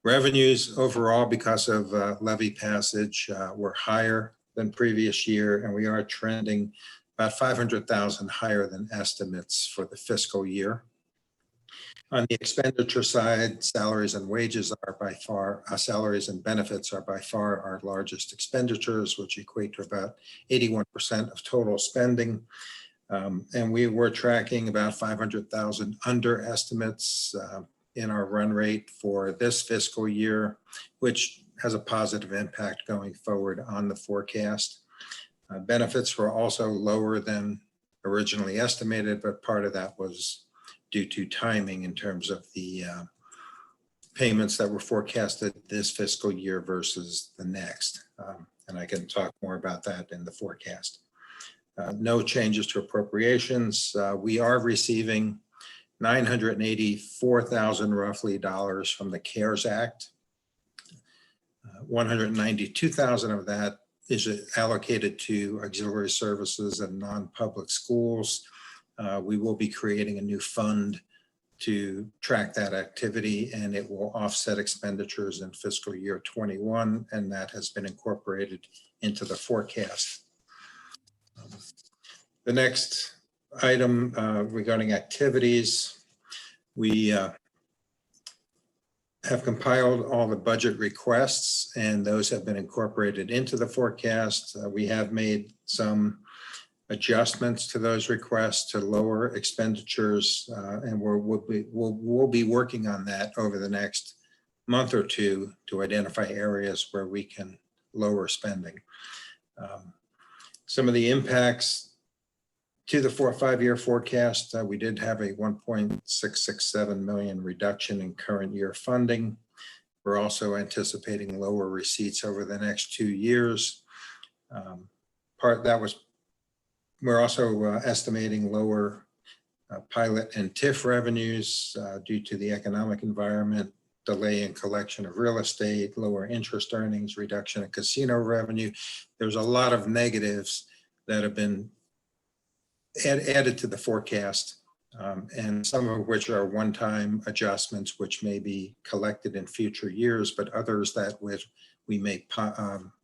Revenues overall, because of levy passage, were higher than previous year, and we are trending about 500,000 higher than estimates for the fiscal year. On the expenditure side, salaries and wages are by far, salaries and benefits are by far our largest expenditures, which equate to about 81% of total spending. And we were tracking about 500,000 under estimates in our run rate for this fiscal year, which has a positive impact going forward on the forecast. Benefits were also lower than originally estimated, but part of that was due to timing in terms of the payments that were forecasted this fiscal year versus the next. And I can talk more about that in the forecast. No changes to appropriations. We are receiving $984,000 roughly dollars from the CARES Act. 192,000 of that is allocated to auxiliary services and non-public schools. we will be creating a new fund to track that activity, and it will offset expenditures in fiscal year 21, and that has been incorporated into the forecast. The next item regarding activities, we have compiled all the budget requests, and those have been incorporated into the forecast. We have made some adjustments to those requests to lower expenditures, and we'll be working on that over the next month or two to identify areas where we can lower spending. Some of the impacts to the 5-year forecast, we did have a 1.667 million reduction in current year funding. We're also anticipating lower receipts over the next 2 years. We're also estimating lower pilot and TIF revenues due to the economic environment, delay in collection of real estate, lower interest earnings, reduction in casino revenue. There's a lot of negatives that have been added to the forecast, and some of which are one-time adjustments, which may be collected in future years, but others that we may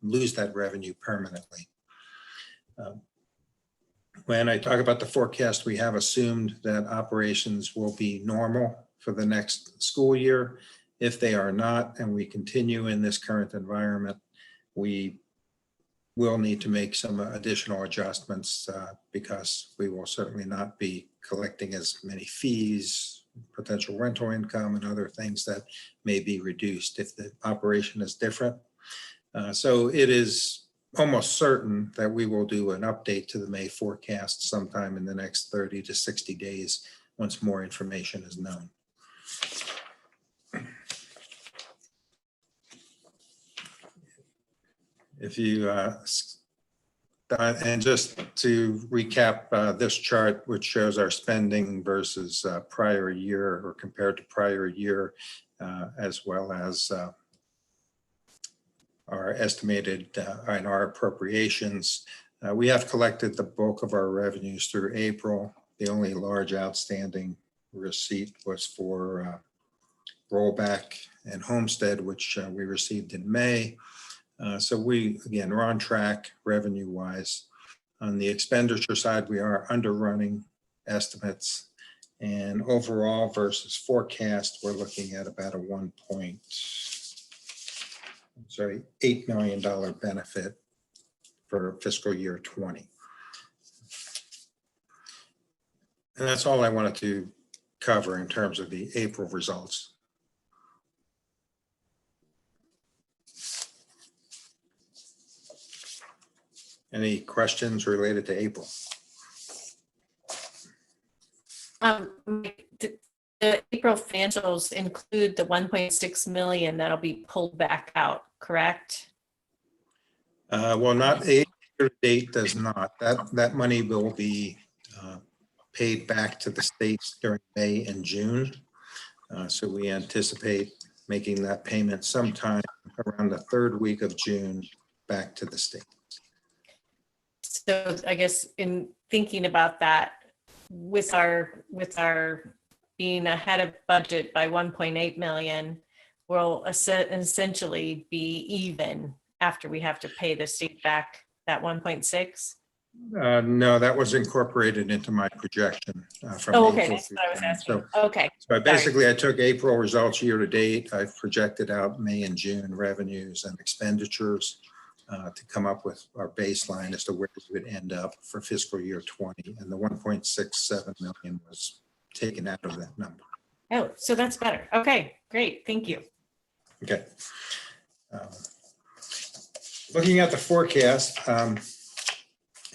lose that revenue permanently. When I talk about the forecast, we have assumed that operations will be normal for the next school year. If they are not, and we continue in this current environment, we will need to make some additional adjustments because we will certainly not be collecting as many fees, potential rental income, and other things that may be reduced if the operation is different. So it is almost certain that we will do an update to the May forecast sometime in the next 30 to 60 days once more information is known. If you, and just to recap this chart, which shows our spending versus prior year or compared to prior year, as well as our estimated and our appropriations. We have collected the bulk of our revenues through April. The only large outstanding receipt was for rollback and homestead, which we received in May. So again, we're on track revenue-wise. On the expenditure side, we are underrunning estimates. And overall versus forecast, we're looking at about a $8 million benefit for fiscal year 20. And that's all I wanted to cover in terms of the April results. Any questions related to April? The April financials include the 1.6 million that'll be pulled back out, correct? Well, not a date does not. That money will be paid back to the states during May and June. So we anticipate making that payment sometime around the 3rd week of June back to the state. So I guess in thinking about that, with our being ahead of budget by 1.8 million, we'll essentially be even after we have to pay the state back that 1.6. No, that was incorporated into my projection from okay, April that's what I was asking. So, okay. So basically, I took April results year to date. I've projected out May and June revenues and expenditures to come up with our baseline as to where we would end up for fiscal year 20. And the 1.67 million was taken out of that number. Oh, so that's better. Okay, great. Thank you. Okay. Looking at the forecast,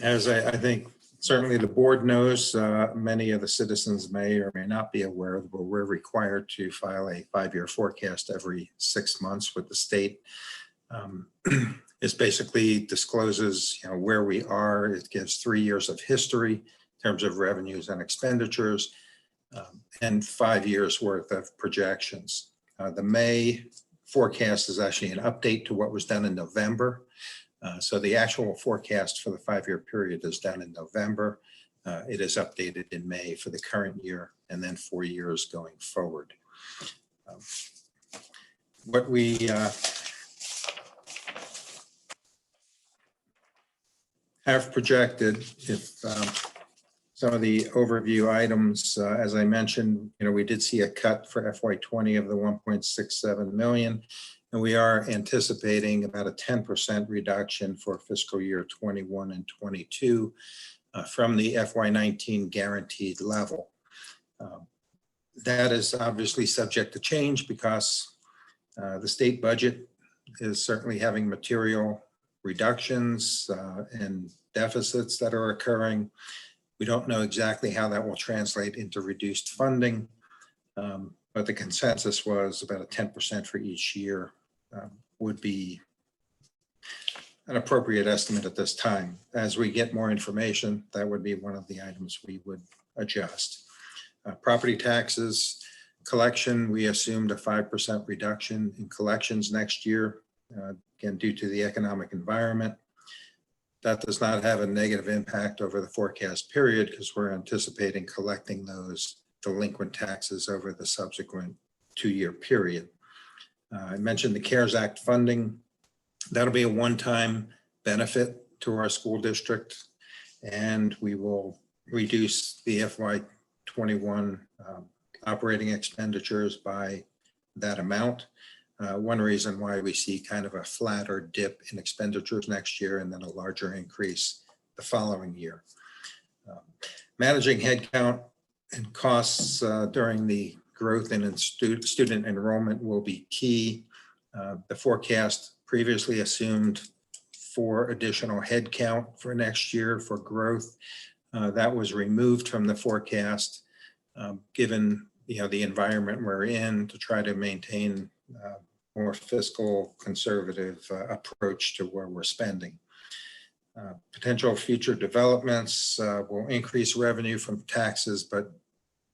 as I think certainly the board knows, many of the citizens may or may not be aware, but we're required to file a 5-year forecast every 6 months with the state. It basically discloses, where we are. It gives 3 years of history in terms of revenues and expenditures, and 5 years worth of projections. The May forecast is actually an update to what was done in November. So the actual forecast for the 5-year period is done in November. it is updated in May for the current year and then 4 years going forward. What we have projected, if some of the overview items, as I mentioned, we did see a cut for FY20 of the 1.67 million, and we are anticipating about a 10% reduction for fiscal year 21 and 22 from the FY19 guaranteed level. That is obviously subject to change because the state budget is certainly having material reductions and deficits that are occurring. We don't know exactly how that will translate into reduced funding, but the consensus was about a 10% for each year would be an appropriate estimate at this time. As we get more information, that would be one of the items we would adjust. Property taxes collection, we assumed a 5% reduction in collections next year, again, due to the economic environment. That does not have a negative impact over the forecast period because we're anticipating collecting those delinquent taxes over the subsequent 2-year period. I mentioned the CARES Act funding. That'll be a one-time benefit to our school district, and we will reduce the FY21 operating expenditures by that amount. One reason why we see kind of a flatter dip in expenditures next year and then a larger increase the following year. Managing headcount and costs during the growth in student enrollment will be key. The forecast previously assumed 4 additional headcount for next year for growth. That was removed from the forecast given the environment we're in to try to maintain more fiscal conservative approach to where we're spending. Potential future developments will increase revenue from taxes, but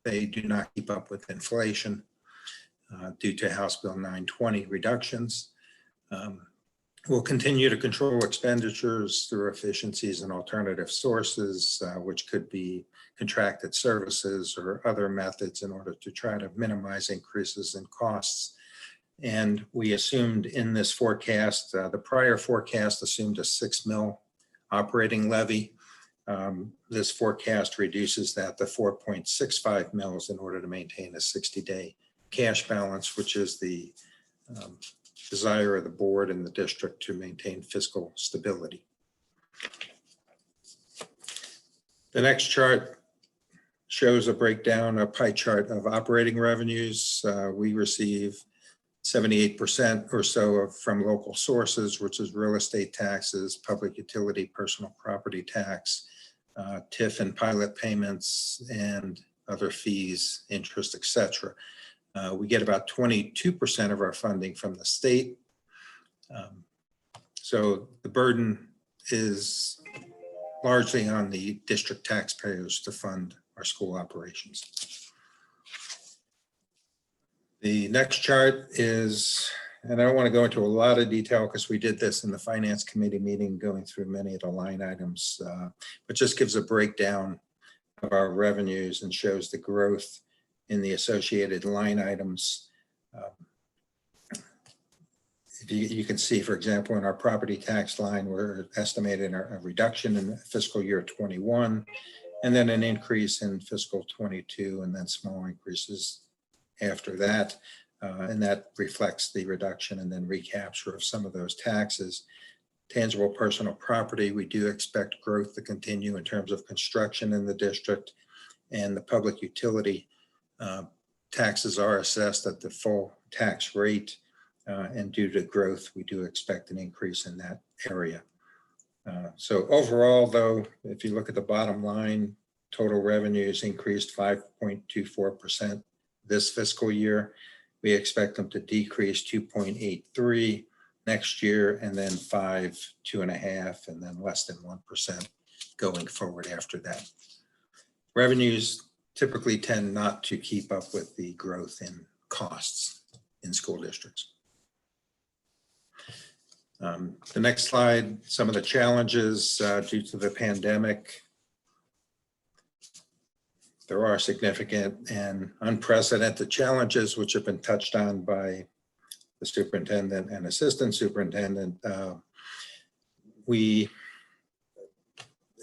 they do not keep up with inflation due to House Bill 920 reductions. We'll continue to control expenditures through efficiencies and alternative sources, which could be contracted services or other methods in order to try to minimize increases in costs. And we assumed in this forecast, the prior forecast assumed a 6 mil operating levy. This forecast reduces that to 4.65 mils in order to maintain a 60-day cash balance, which is the desire of the board and the district to maintain fiscal stability. The next chart shows a breakdown, a pie chart of operating revenues. We receive 78% or so from local sources, which is real estate taxes, public utility, personal property tax, TIF and pilot payments, and other fees, interest, etc. We get about 22% of our funding from the state. So the burden is largely on the district taxpayers to fund our school operations. The next chart is, and I don't want to go into a lot of detail because we did this in the finance committee meeting, going through many of the line items, but just gives a breakdown of our revenues and shows the growth in the associated line items. You can see, for example, in our property tax line, we're estimating a reduction in fiscal year 21, and then an increase in fiscal 22, and then small increases after that. And that reflects the reduction and then recapture of some of those taxes. Tangible personal property, we do expect growth to continue in terms of construction in the district, and the public utility taxes are assessed at the full tax rate, and due to growth, we do expect an increase in that area. So overall, though, if you look at the bottom line, total revenues increased 5.24% this fiscal year. We expect them to decrease 2.83 next year, and then 2.5, and then less than 1% going forward after that. Revenues typically tend not to keep up with the growth in costs in school districts. The next slide, some of the challenges due to the pandemic. there are significant and unprecedented challenges which have been touched on by the superintendent and assistant superintendent. We,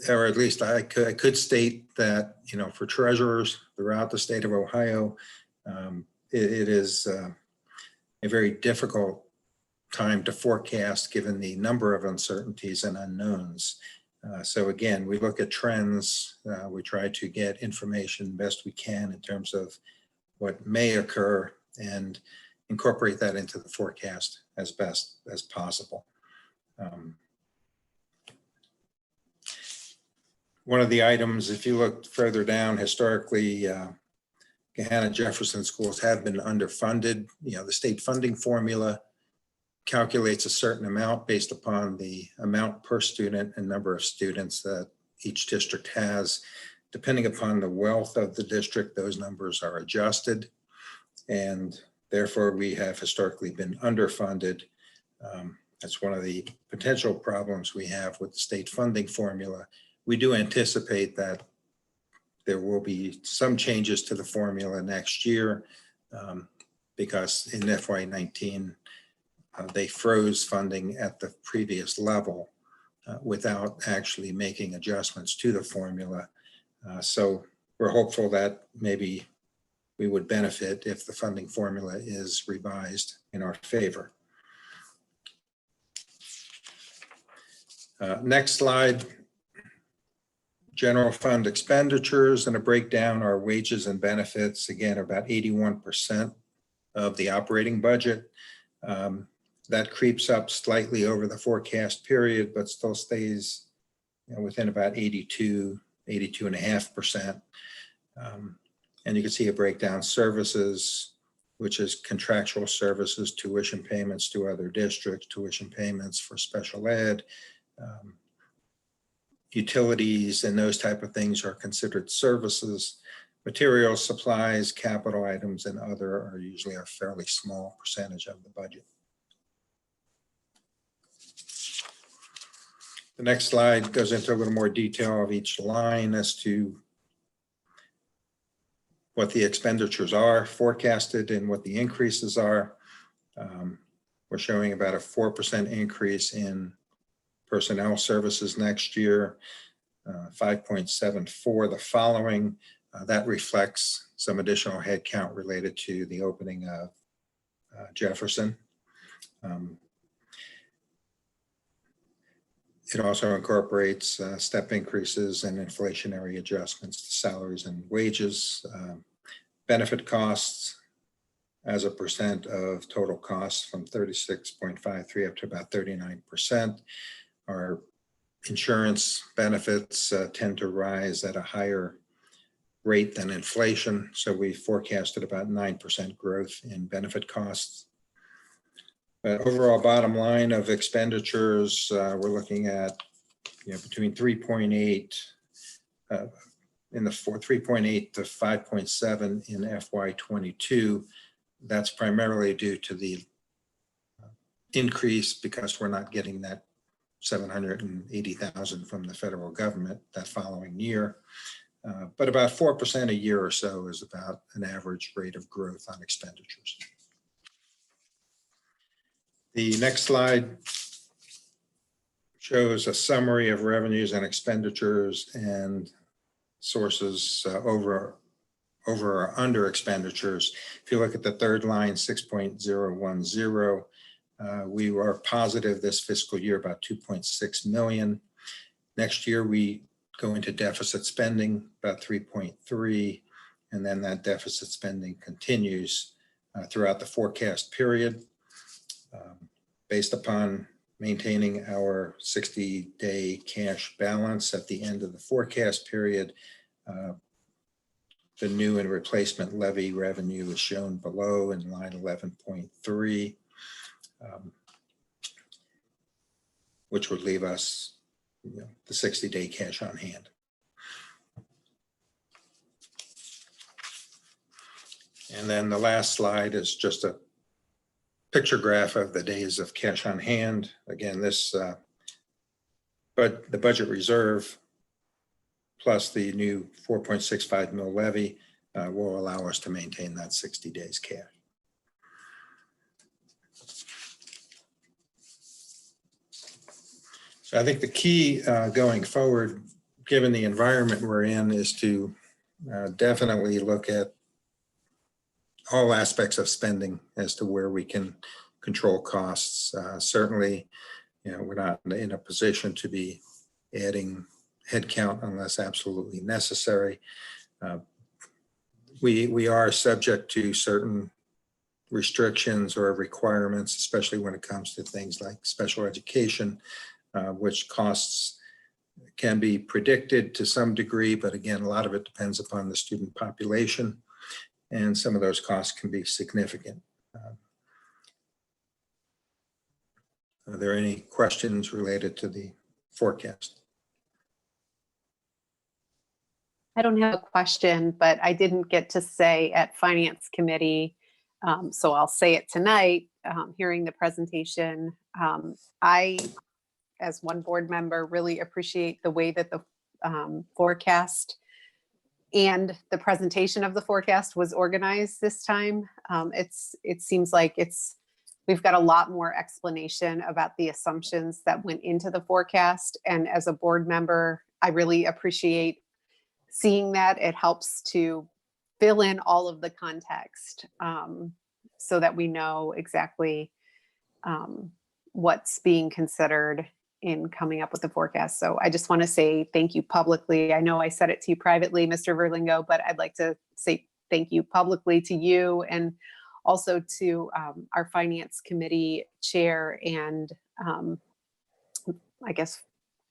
or at least I could state that, you know, for treasurers throughout the state of Ohio, it is a very difficult time to forecast given the number of uncertainties and unknowns. So again, we look at trends, we try to get information best we can in terms of what may occur and incorporate that into the forecast as best as possible. One of the items, if you look further down, historically, Gahanna Jefferson schools have been underfunded. You know, the state funding formula calculates a certain amount based upon the amount per student and number of students that each district has. Depending upon the wealth of the district, those numbers are adjusted. And therefore, we have historically been underfunded. That's one of the potential problems we have with the state funding formula. We do anticipate that there will be some changes to the formula next year because in FY19, they froze funding at the previous level without actually making adjustments to the formula. So we're hopeful that maybe we would benefit if the funding formula is revised in our favor. Next slide. General fund expenditures and a breakdown are wages and benefits, again, about 81% of the operating budget. That creeps up slightly over the forecast period, but still stays, you know, within about 82.5%. And you can see a breakdown: services, which is contractual services, tuition payments to other districts, tuition payments for special ed, utilities and those type of things are considered services. Materials, supplies, capital items, and other are usually a fairly small percentage of the budget. The next slide goes into a little more detail of each line as to what the expenditures are forecasted and what the increases are. We're showing about a 4% increase in personnel services next year, 5.74 the following. That reflects some additional headcount related to the opening of Jefferson. It also incorporates step increases and inflationary adjustments to salaries and wages. Benefit costs as a percent of total costs from 36.53 up to about 39%. Our insurance benefits tend to rise at a higher rate than inflation, so we forecasted about 9% growth in benefit costs. Overall bottom line of expenditures, we're looking at, you know, between 3.8 in the 3.8 to 5.7 in FY22. That's primarily due to the increase because we're not getting that $780,000 from the federal government that following year. But about 4% a year or so is about an average rate of growth on expenditures. The next slide shows a summary of revenues and expenditures and sources over or under expenditures. If you look at the third line, 6.010, we were positive this fiscal year, about 2.6 million. Next year, we go into deficit spending, about 3.3, and then that deficit spending continues throughout the forecast period. Based upon maintaining our 60-day cash balance at the end of the forecast period, the new and replacement levy revenue is shown below in line 11.3, which would leave us, you know, the 60-day cash on hand. And then the last slide is just a picture graph of the days of cash on hand. Again, this, but the budget reserve plus the new 4.65 mil levy will allow us to maintain that 60 days cash. So I think the key going forward, given the environment we're in, is to definitely look at all aspects of spending as to where we can control costs. Certainly, we're not in a position to be adding headcount unless absolutely necessary. We are subject to certain restrictions or requirements, especially when it comes to things like special education, which costs can be predicted to some degree, but again, a lot of it depends upon the student population, and some of those costs can be significant. Are there any questions related to the forecast? I don't have a question, but I didn't get to say at Finance Committee, so I'll say it tonight, hearing the presentation. I, as one board member, really appreciate the way that the forecast and the presentation of the forecast was organized this time. It seems like we've got a lot more explanation about the assumptions that went into the forecast. And as a board member, I really appreciate seeing that. It helps to fill in all of the context so that we know exactly what's being considered in coming up with the forecast. So I just want to say thank you publicly. I know I said it to you privately, Mr. Verlingo, but I'd like to say thank you publicly to you and also to our Finance Committee chair and I guess,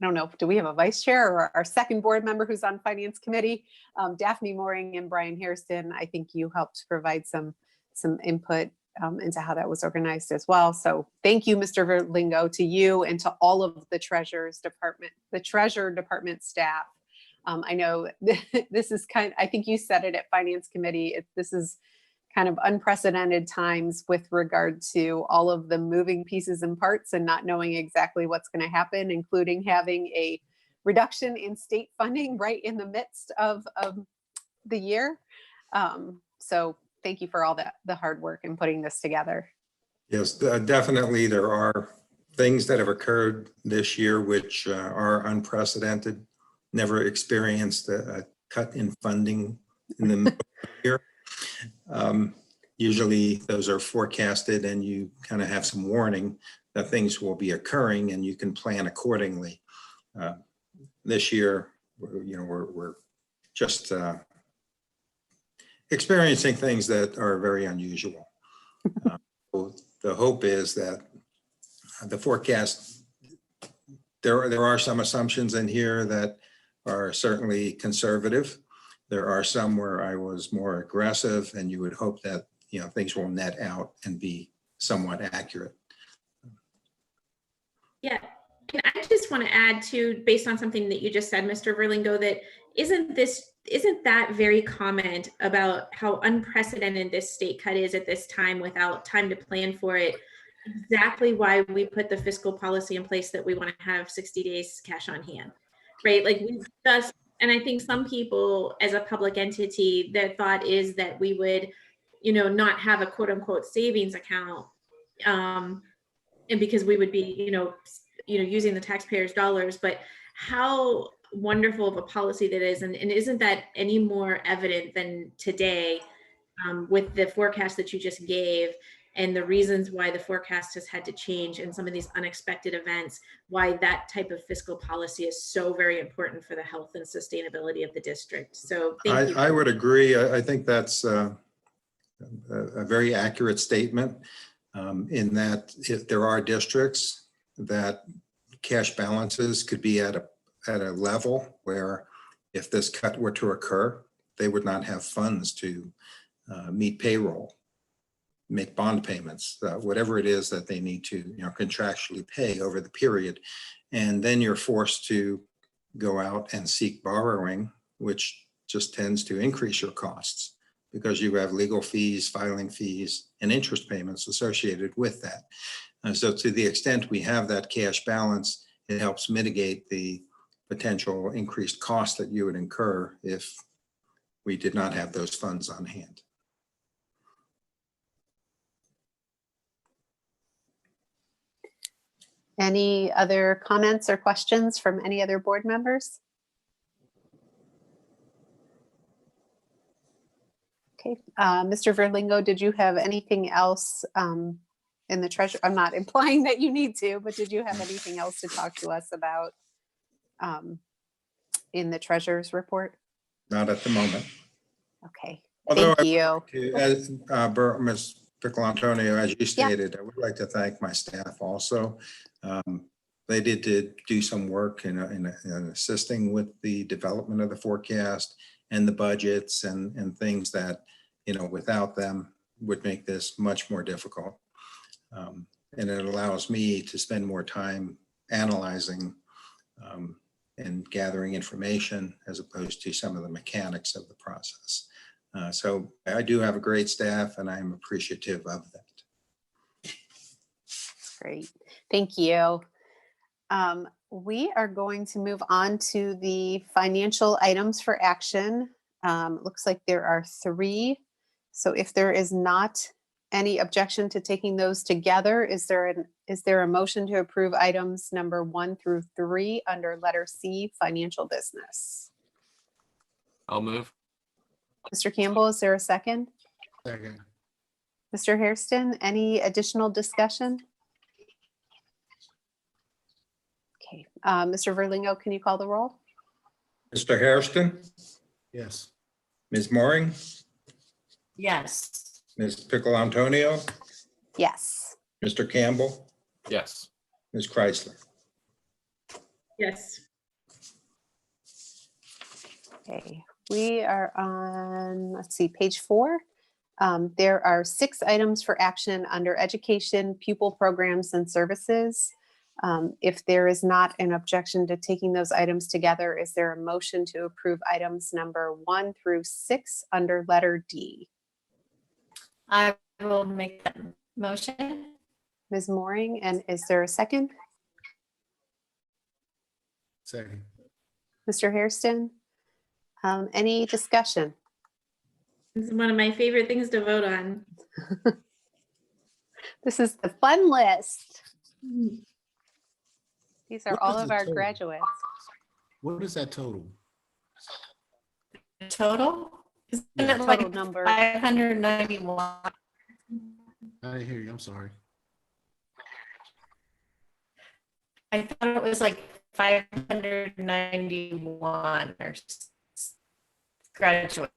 I don't know, do we have a vice chair or our second board member who's on Finance Committee? Daphne Mooring and Brian Hairston, I think you helped provide some input into how that was organized as well. So thank you, Mr. Verlingo, to you and to all of the Treasurer Department staff. I know this is I think you said it at Finance Committee, this is kind of unprecedented times with regard to all of the moving pieces and parts and not knowing exactly what's going to happen, including having a reduction in state funding right in the midst of the year. So thank you for all the hard work in putting this together. Yes, definitely. There are things that have occurred this year which are unprecedented. Never experienced a cut in funding in the middle of the year. Usually those are forecasted and you kind of have some warning that things will be occurring and you can plan accordingly. This year, we're just experiencing things that are very unusual. The hope is that the forecast, there are some assumptions in here that are certainly conservative. There are some where I was more aggressive, and you would hope that things will net out and be somewhat accurate. Yeah, and I just want to add too, based on something that you just said, Mr. Verlingo, that isn't that very comment about how unprecedented this state cut is at this time without time to plan for it, exactly why we put the fiscal policy in place that we want to have 60 days cash on hand, right? Like and I think some people as a public entity, their thought is that we would, not have a quote unquote savings account. And because we would be, using the taxpayers' dollars, but how wonderful of a policy that is. And isn't that any more evident than today with the forecast that you just gave and the reasons why the forecast has had to change and some of these unexpected events, why that type of fiscal policy is so very important for the health and sustainability of the district. So thank you. I would agree. I think that's a very accurate statement in that if there are districts that cash balances could be at a level where if this cut were to occur, they would not have funds to meet payroll, make bond payments, whatever it is that they need to contractually pay over the period. And then you're forced to go out and seek borrowing, which just tends to increase your costs because you have legal fees, filing fees, and interest payments associated with that. So to the extent we have that cash balance, it helps mitigate the potential increased costs that you would incur if we did not have those funds on hand. Any other comments or questions from any other board members? Okay, Mr. Verlingo, did you have anything else in the treasure? I'm not implying that you need to, but did you have anything else to talk to us about in the treasurer's report? Not at the moment. Okay, Although thank you. As Ms. Piccolantonio, as you stated, I would like to thank my staff also. They did do some work in assisting with the development of the forecast and the budgets and things that, without them would make this much more difficult. And it allows me to spend more time analyzing and gathering information as opposed to some of the mechanics of the process. So I do have a great staff and I'm appreciative of that. Great, thank you. We are going to move on to the financial items for action. Looks like there are 3. So if there is not any objection to taking those together, is there a motion to approve items number 1 through 3 under letter C, financial business? I'll move. Mr. Campbell, is there a second? Second. Mr. Hairston, any additional discussion? Okay, Mr. Verlingo, can you call the roll? Mr. Hairston, Yes. Ms. Mooring, Yes. Ms. Piccolantonio, Yes. Mr. Campbell, Yes. Ms. Chrysler. Yes. Okay, we are on, let's see, page 4. There are 6 items for action under education, pupil programs and services. If there is not an objection to taking those items together, is there a motion to approve items number 1 through 6 under letter D? I will make that motion. Ms. Mooring, and is there a second? Second. Mr. Hairston? Any discussion? This is one of my favorite things to vote on. This is the fun list. These are What all is of the our total? graduates. What is that total? Total? Isn't Yeah. it like Total number. 591? I didn't hear you. I'm sorry. I thought it was like 591 or graduates.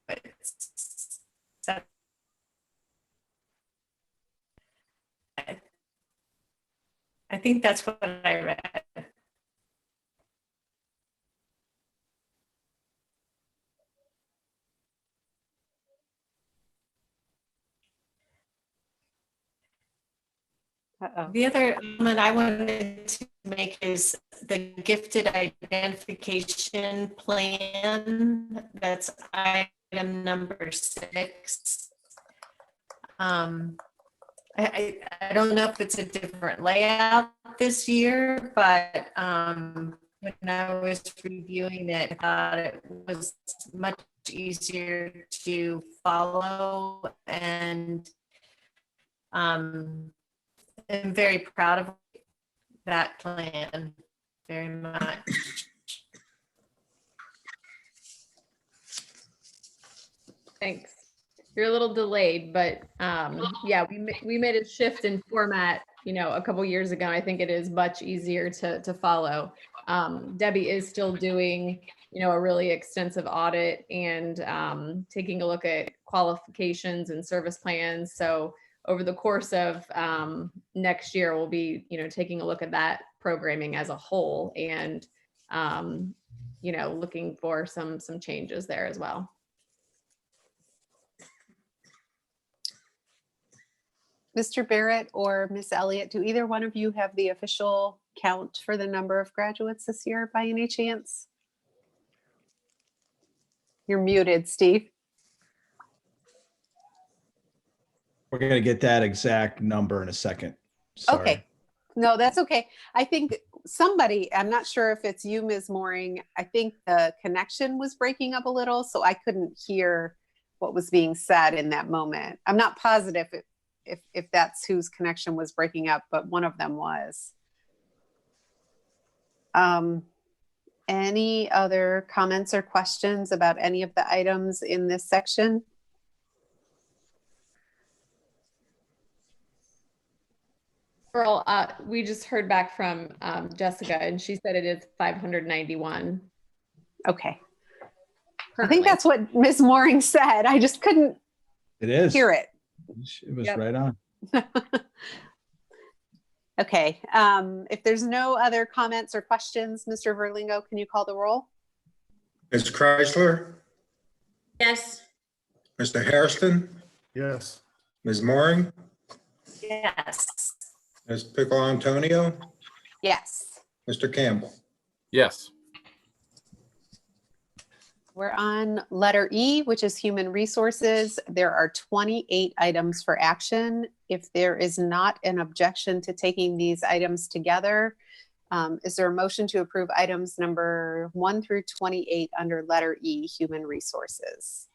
I think that's what I read. Uh-oh. The other element I wanted to make is the gifted identification plan. That's item number 6. I don't know if it's a different layout this year, but when I was reviewing it, I thought it was much easier to follow, and I'm very proud of that plan very much. Thanks. You're a little delayed, but yeah, we made a shift in format, a couple years ago. I think it is much easier to follow. Debbie is still doing, a really extensive audit and taking a look at qualifications and service plans. So over the course of next year, we'll be, taking a look at that programming as a whole and, looking for some changes there as well. Mr. Barrett or Miss Elliott, do either one of you have the official count for the number of graduates this year by any chance? You're muted, Steve. We're going to get that exact number in a second. Sorry. Okay. No, that's okay. I think somebody, I'm not sure if it's you, Ms. Mooring, I think the connection was breaking up a little, so I couldn't hear what was being said in that moment. I'm not positive if that's whose connection was breaking up, but one of them was. Any other comments or questions about any of the items in this section? Earl, we just heard back from Jessica, and she said it is 591. Okay. I currently. think that's what Ms. Mooring said. I just couldn't It is. hear it. It was Yep. right on. Okay. If there's no other comments or questions, Mr. Verlingo, can you call the roll? Ms. Chrysler, Yes. Mr. Hairston, Yes. Ms. Mooring, Yes. Ms. Pickle Antonio, Yes. Mr. Campbell. Yes. We're on letter E, which is human resources. There are 28 items for action. If there is not an objection to taking these items together, is there a motion to approve items number 1 through 28 under letter E, human resources?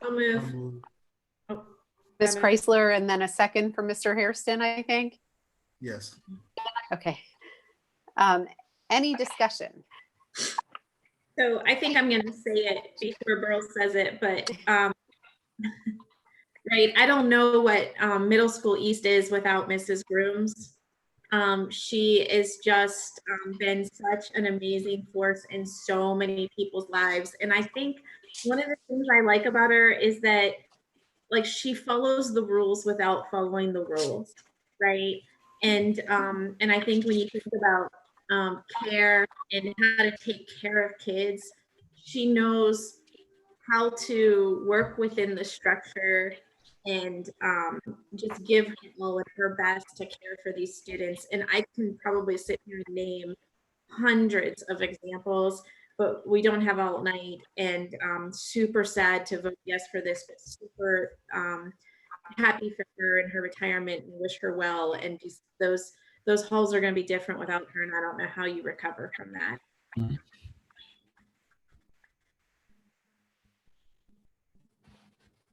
I'll move. Ms. Chrysler, and then a second for Mr. Hairston, I think. Yes. Okay. Any discussion? So I think I'm going to say it before Burl says it, but right, I don't know what Middle School East is without Mrs. Grooms. She is just been such an amazing force in so many people's lives. And I think one of the things I like about her is that like she follows the rules without following the rules, right? And I think when you think about care and how to take care of kids, she knows how to work within the structure and just give all of her best to care for these students. And I can probably sit here and name hundreds of examples, but we don't have all night, and super sad to vote yes for this, but super happy for her and her retirement and wish her well. And just those halls are going to be different without her, and I don't know how you recover from that.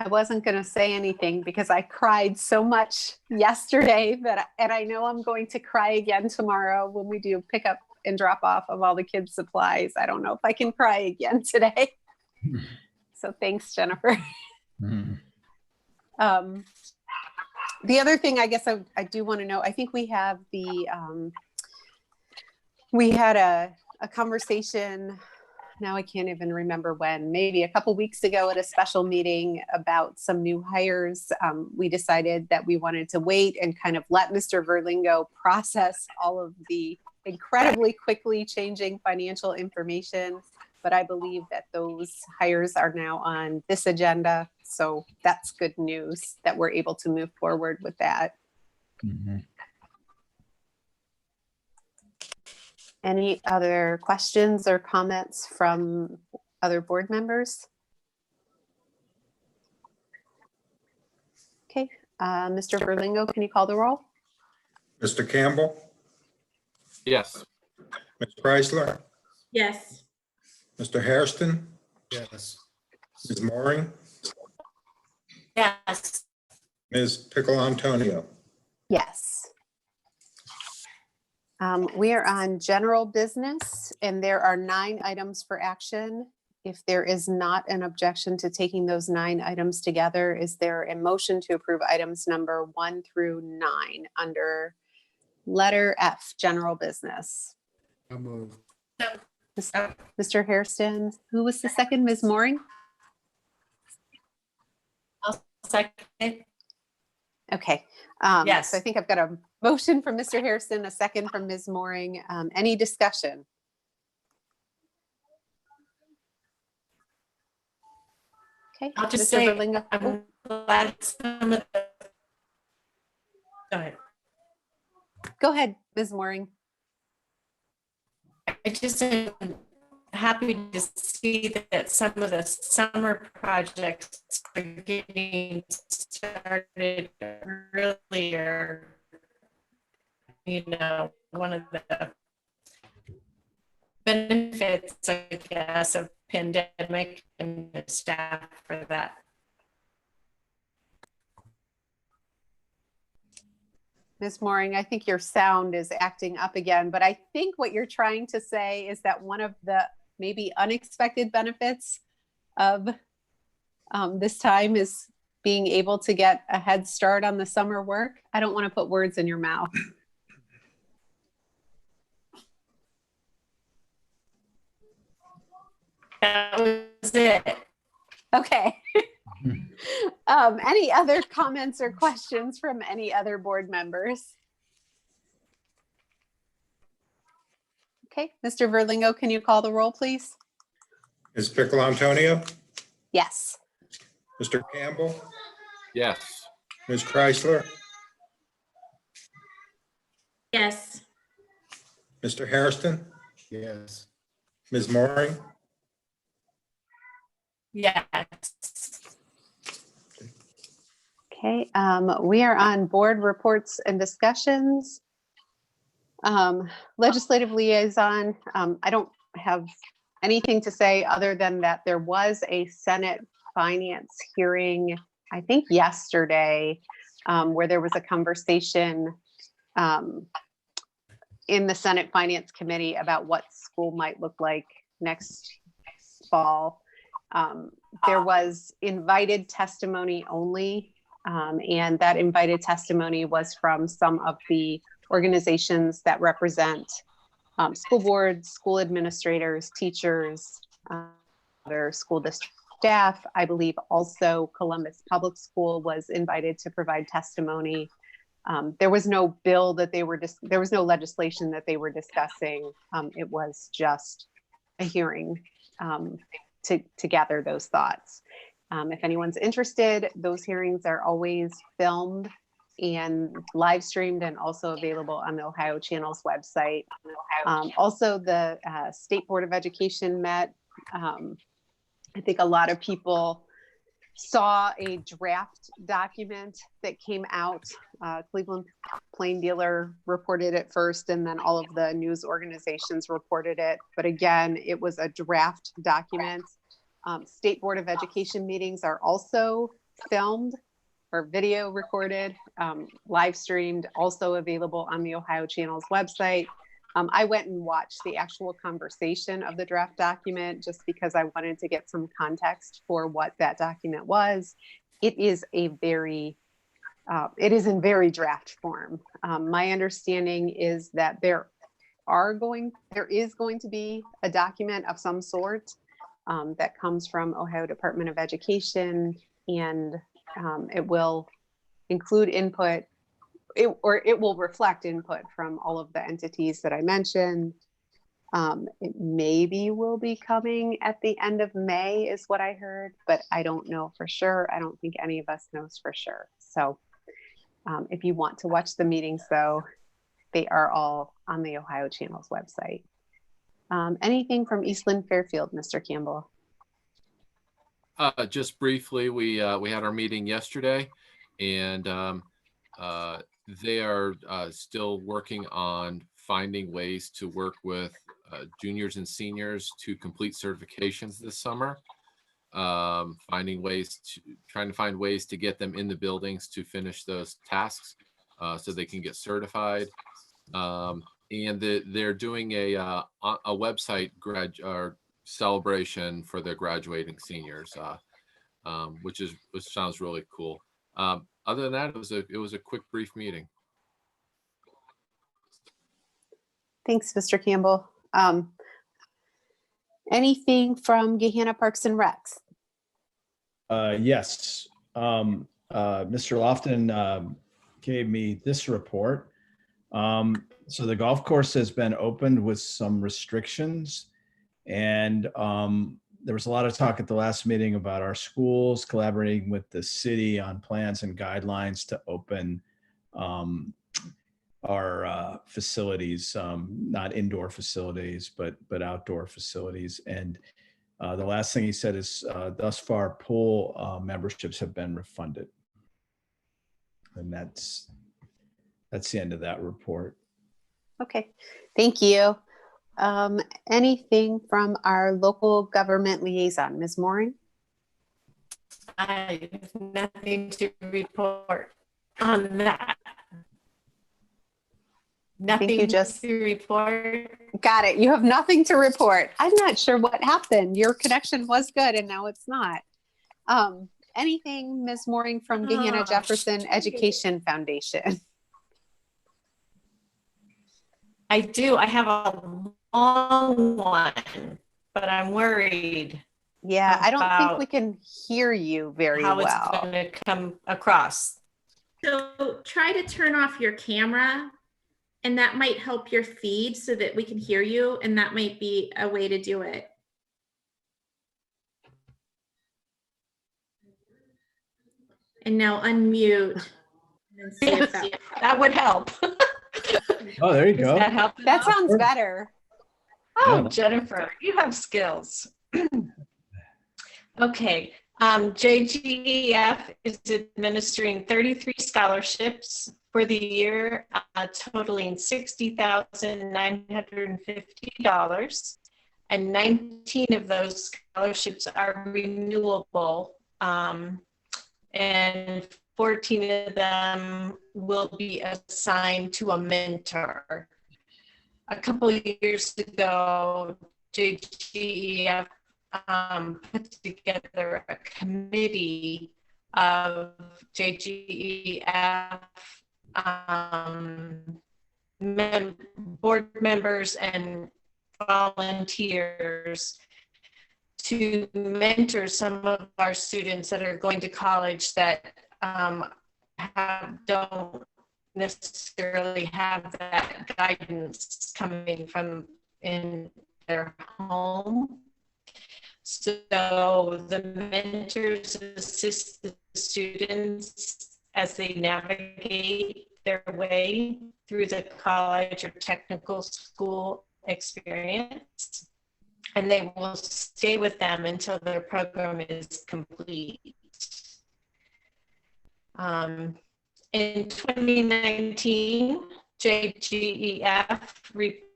I wasn't going to say anything because I cried so much yesterday and I know I'm going to cry again tomorrow when we do pick up and drop off of all the kids' supplies. I don't know if I can cry again today. So thanks, Jennifer. The other thing I guess I do want to know, I think we have we had a conversation, now I can't even remember when, maybe a couple weeks ago at a special meeting about some new hires. We decided that we wanted to wait and kind of let Mr. Verlingo process all of the incredibly quickly changing financial information. But I believe that those hires are now on this agenda. So that's good news that we're able to move forward with that. Any other questions or comments from other board members? Okay, Mr. Verlingo, can you call the roll? Mr. Campbell, Yes. Ms. Chrysler, Yes. Mr. Hairston, Yes. Ms. Mooring, Yes. Ms. Pickle Antonio. Yes. We are on general business and there are 9 items for action. If there is not an objection to taking those 9 items together, is there a motion to approve items number 1 through 9 under letter F, general business? I move. Mr. Hairston, who was the second? Ms. Mooring? I'll second. Okay. Yes. So I think I've got a motion from Mr. Hairston, a second from Ms. Mooring. Any discussion? Okay. I'll just Mr. say, Verlingo. I'm glad some of the. Go ahead. Go ahead, Ms. Mooring. I just am happy to see that some of the summer projects are getting started earlier. You know, one of the benefits, I guess, of pandemic and the staff for that. Ms. Mooring, I think your sound is acting up again, but I think what you're trying to say is that one of the maybe unexpected benefits of this time is being able to get a head start on the summer work. I don't want to put words in your mouth. That was it. Okay. Any other comments or questions from any other board members? Okay, Mr. Verlingo, can you call the roll, please? Ms. Piccolo Antonio, Yes. Mr. Campbell, Yes. Ms. Chrysler, Yes. Mr. Hairston, Yes. Ms. Mooring, Yes. Okay, we are on board reports and discussions. Legislative liaison, I don't have anything to say other than that there was a Senate finance hearing, I think yesterday, where there was a conversation in the Senate Finance Committee about what school might look like next fall. There was invited testimony only, and that invited testimony was from some of the organizations that represent school boards, school administrators, teachers, other school district staff. I believe also Columbus Public School was invited to provide testimony. There was no bill that there was no legislation that they were discussing. It was just a hearing to gather those thoughts. If anyone's interested, those hearings are always filmed and live streamed and also available on the Ohio Channel's website. Also, the State Board of Education met. I think a lot of people saw a draft document that came out. Cleveland Plain Dealer reported it first, and then all of the news organizations reported it. But again, it was a draft document. State Board of Education meetings are also filmed or video recorded, live streamed, also available on the Ohio Channel's website. I went and watched the actual conversation of the draft document just because I wanted to get some context for what that document was. It is in very draft form. My understanding is that there is going to be a document of some sort that comes from Ohio Department of Education, and it will include input, it will reflect input from all of the entities that I mentioned. It maybe will be coming at the end of May is what I heard, but I don't know for sure. I don't think any of us knows for sure. So if you want to watch the meetings though, they are all on the Ohio Channel's website. Anything from Eastland Fairfield, Mr. Campbell? Just briefly, we had our meeting yesterday, and they are still working on finding ways to work with juniors and seniors to complete certifications this summer. Trying to find ways to get them in the buildings to finish those tasks so they can get certified. And they're doing a website celebration for their graduating seniors, which sounds really cool. Other than that, it was a quick, brief meeting. Thanks, Mr. Campbell. Anything from Gahanna Parks and Recs? Yes. Mr. Lofton gave me this report. So the golf course has been opened with some restrictions, and there was a lot of talk at the last meeting about our schools collaborating with the city on plans and guidelines to open our facilities, not indoor facilities, but outdoor facilities. And the last thing he said is thus far pool memberships have been refunded. And that's the end of that report. Okay, thank you. Anything from our local government liaison, Ms. Mooring? I have nothing to report on that. I think you Nothing just to report. got it. You have nothing to report. I'm not sure what happened. Your connection was good and now it's not. Anything, Ms. Mooring, from Gahanna Jefferson Education Foundation? I do. I have a long one, but I'm worried Yeah, I don't think about we can hear you very how it's well. going to come across. So try to turn off your camera, and that might help your feed so that we can hear you, and that might be a way to do it. And now unmute and see if that That would help. Oh, there you Does go. that help? at That all? sounds better. Oh, Yeah. Jennifer, you have skills. Okay, JGEF is administering 33 scholarships for the year, totaling $60,950. And 19 of those scholarships are renewable, and 14 of them will be assigned to a mentor. A couple of years ago, JGEF put together a committee of JGEF board members and volunteers to mentor some of our students that are going to college that don't necessarily have that guidance coming from in their home. So the mentors assist the students as they navigate their way through the college or technical school experience. And they will stay with them until their program is complete. In 2019, JGEF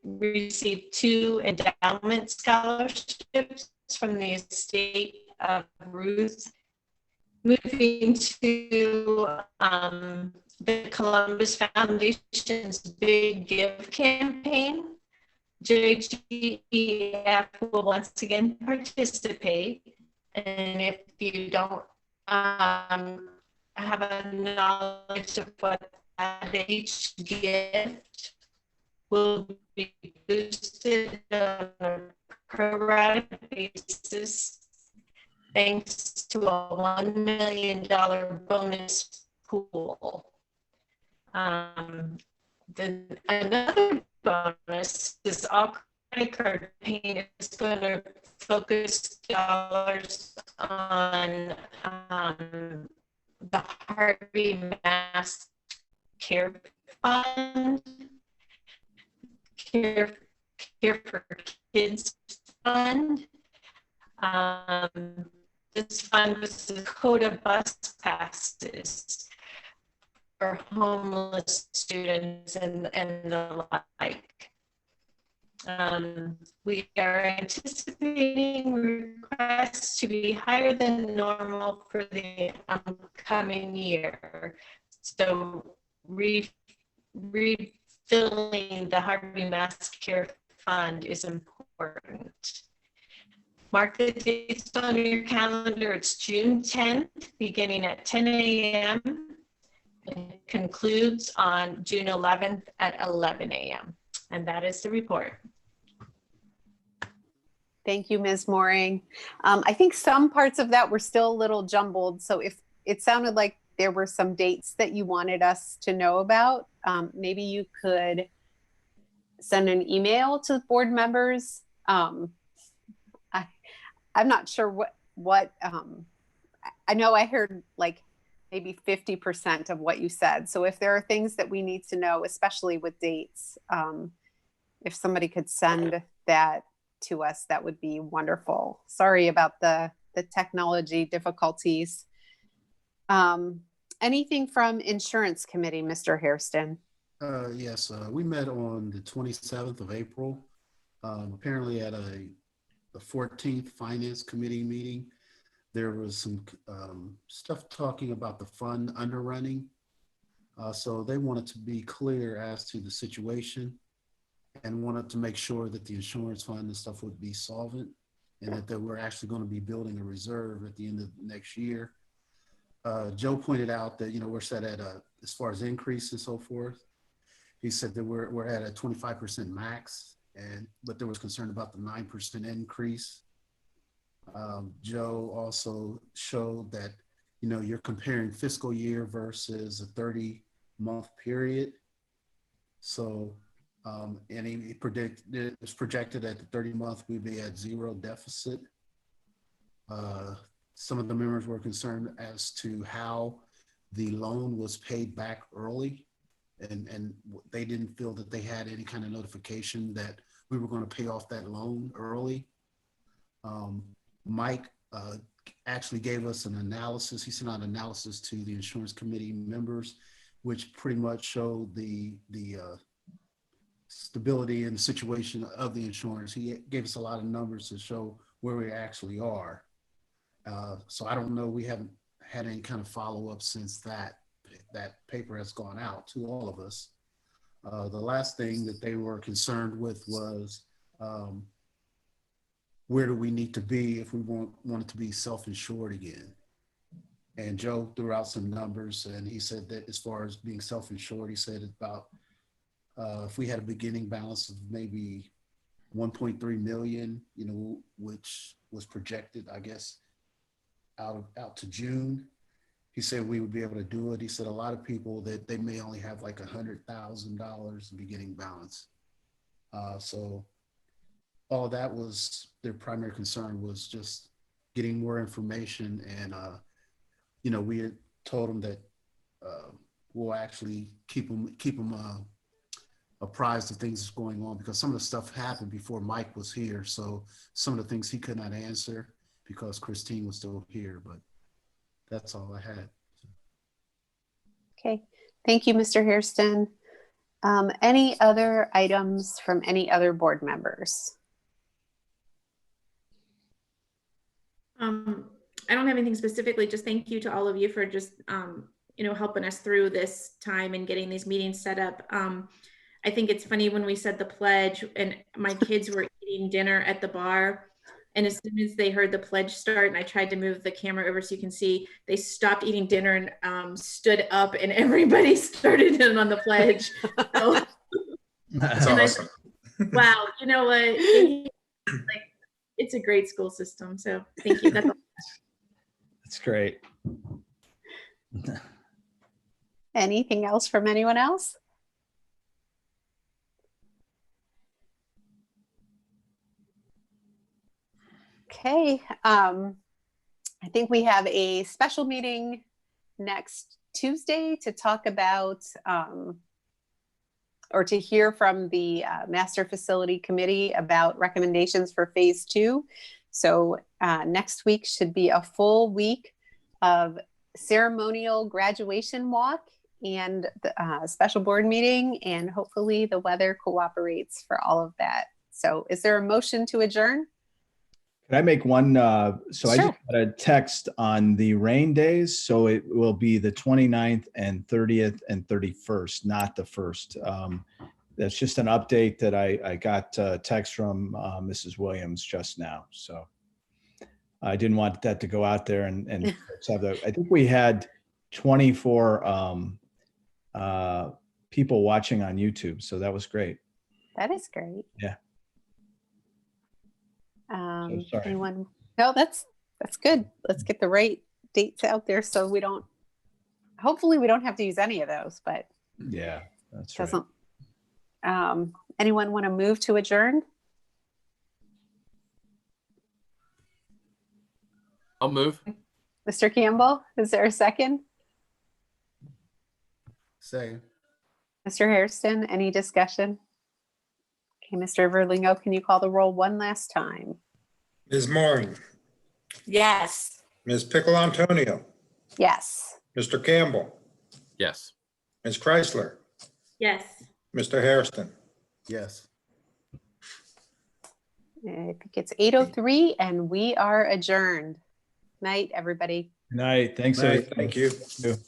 received 2 endowment scholarships from the estate of Ruth, moving to the Columbus Foundation's Big Give campaign. JGEF will once again participate, and if you don't have a knowledge of what that each gift will be boosted on a pro rata basis thanks to a $1 million bonus pool. Another bonus is all credit card payment is going to focus dollars on the Harvey Mass Care Fund, Care for Kids Fund. This fund was the Dakota bus passes for homeless students and the like. We are anticipating requests to be higher than normal for the upcoming year. So refilling the Harvey Mass Care Fund is important. Mark the dates on your calendar. It's June 10th, beginning at 10 a.m. It concludes on June 11th at 11 a.m. And that is the report. Thank you, Ms. Mooring. I think some parts of that were still a little jumbled. So if it sounded like there were some dates that you wanted us to know about, maybe you could send an email to the board members. I'm not sure what I know I heard like maybe 50% of what you said. So if there are things that we need to know, especially with dates, if somebody could send that to us, that would be wonderful. Sorry about the technology difficulties. Anything from Insurance Committee, Mr. Hairston? Yes, we met on the 27th of April, apparently at the 14th Finance Committee meeting. There was some stuff talking about the fund underrunning. So they wanted to be clear as to the situation and wanted to make sure that the insurance fund and stuff would be solvent and that they were actually going to be building a reserve at the end of next year. Joe pointed out that, we're set at as far as increase and so forth. He said that we're at a 25% max, but there was concern about the 9% increase. Joe also showed that, you're comparing fiscal year versus a 30-month period. So, and he predicted, it was projected at the 30-month, we'd be at zero deficit. Some of the members were concerned as to how the loan was paid back early. And they didn't feel that they had any kind of notification that we were going to pay off that loan early. Mike actually gave us an analysis. He sent out an analysis to the insurance committee members, which pretty much showed the stability and the situation of the insurance. He gave us a lot of numbers to show where we actually are. So I don't know, we haven't had any kind of follow-up since that paper has gone out to all of us. The last thing that they were concerned with was where do we need to be if we wanted to be self-insured again? And Joe threw out some numbers, and he said that as far as being self-insured, he said about if we had a beginning balance of maybe 1.3 million, which was projected, I guess, out to June. He said we would be able to do it. He said a lot of people that they may only have like $100,000 beginning balance. So all of that was their primary concern, was just getting more information. And, we had told them that we'll actually keep them apprised of things that's going on, because some of the stuff happened before Mike was here. So some of the things he could not answer because Christine was still here, but that's all I had. Okay, thank you, Mr. Hairston. Any other items from any other board members? I don't have anything specifically, just thank you to all of you for just, helping us through this time and getting these meetings set up. I think it's funny when we said the pledge and my kids were eating dinner at the bar. And as soon as they heard the pledge start, and I tried to move the camera over so you can see, they stopped eating dinner and stood up, and everybody started in on the pledge. So, That's awesome. Wow, you know what? It's a great school system. So thank you. That's all. That's great. Anything else from anyone else? Okay, I think we have a special meeting next Tuesday to talk about or to hear from the Master Facility Committee about recommendations for Phase 2. So next week should be a full week of ceremonial graduation walk and the special board meeting, and hopefully the weather cooperates for all of that. So is there a motion to adjourn? Can I make one? So I Sure. just got a text on the rain days. So it will be the 29th and 30th and 31st, not the 1st. That's just an update that I got a text from Mrs. Williams just now. So I didn't want that to go out there and have the, I think we had 24 people watching on YouTube. So that was great. That is great. Yeah. Sorry. Anyone? No, that's good. Let's get the right dates out there so we don't, hopefully we don't have to use any of those, but Yeah, that's doesn't. Anyone want to move to adjourn? I'll move. Mr. Campbell, is there a second? Same. Mr. Hairston, any discussion? Okay, Mr. Verlingo, can you call the roll one last time? Ms. Moore, Yes. Ms. Pickle Antonio, Yes. Mr. Campbell, Yes. Ms. Chrysler, Yes. Mr. Hairston. Yes. I think it's 8:03 and we are adjourned. Night, everybody. Good night. Thanks, Night, everybody. thank you. Thank you.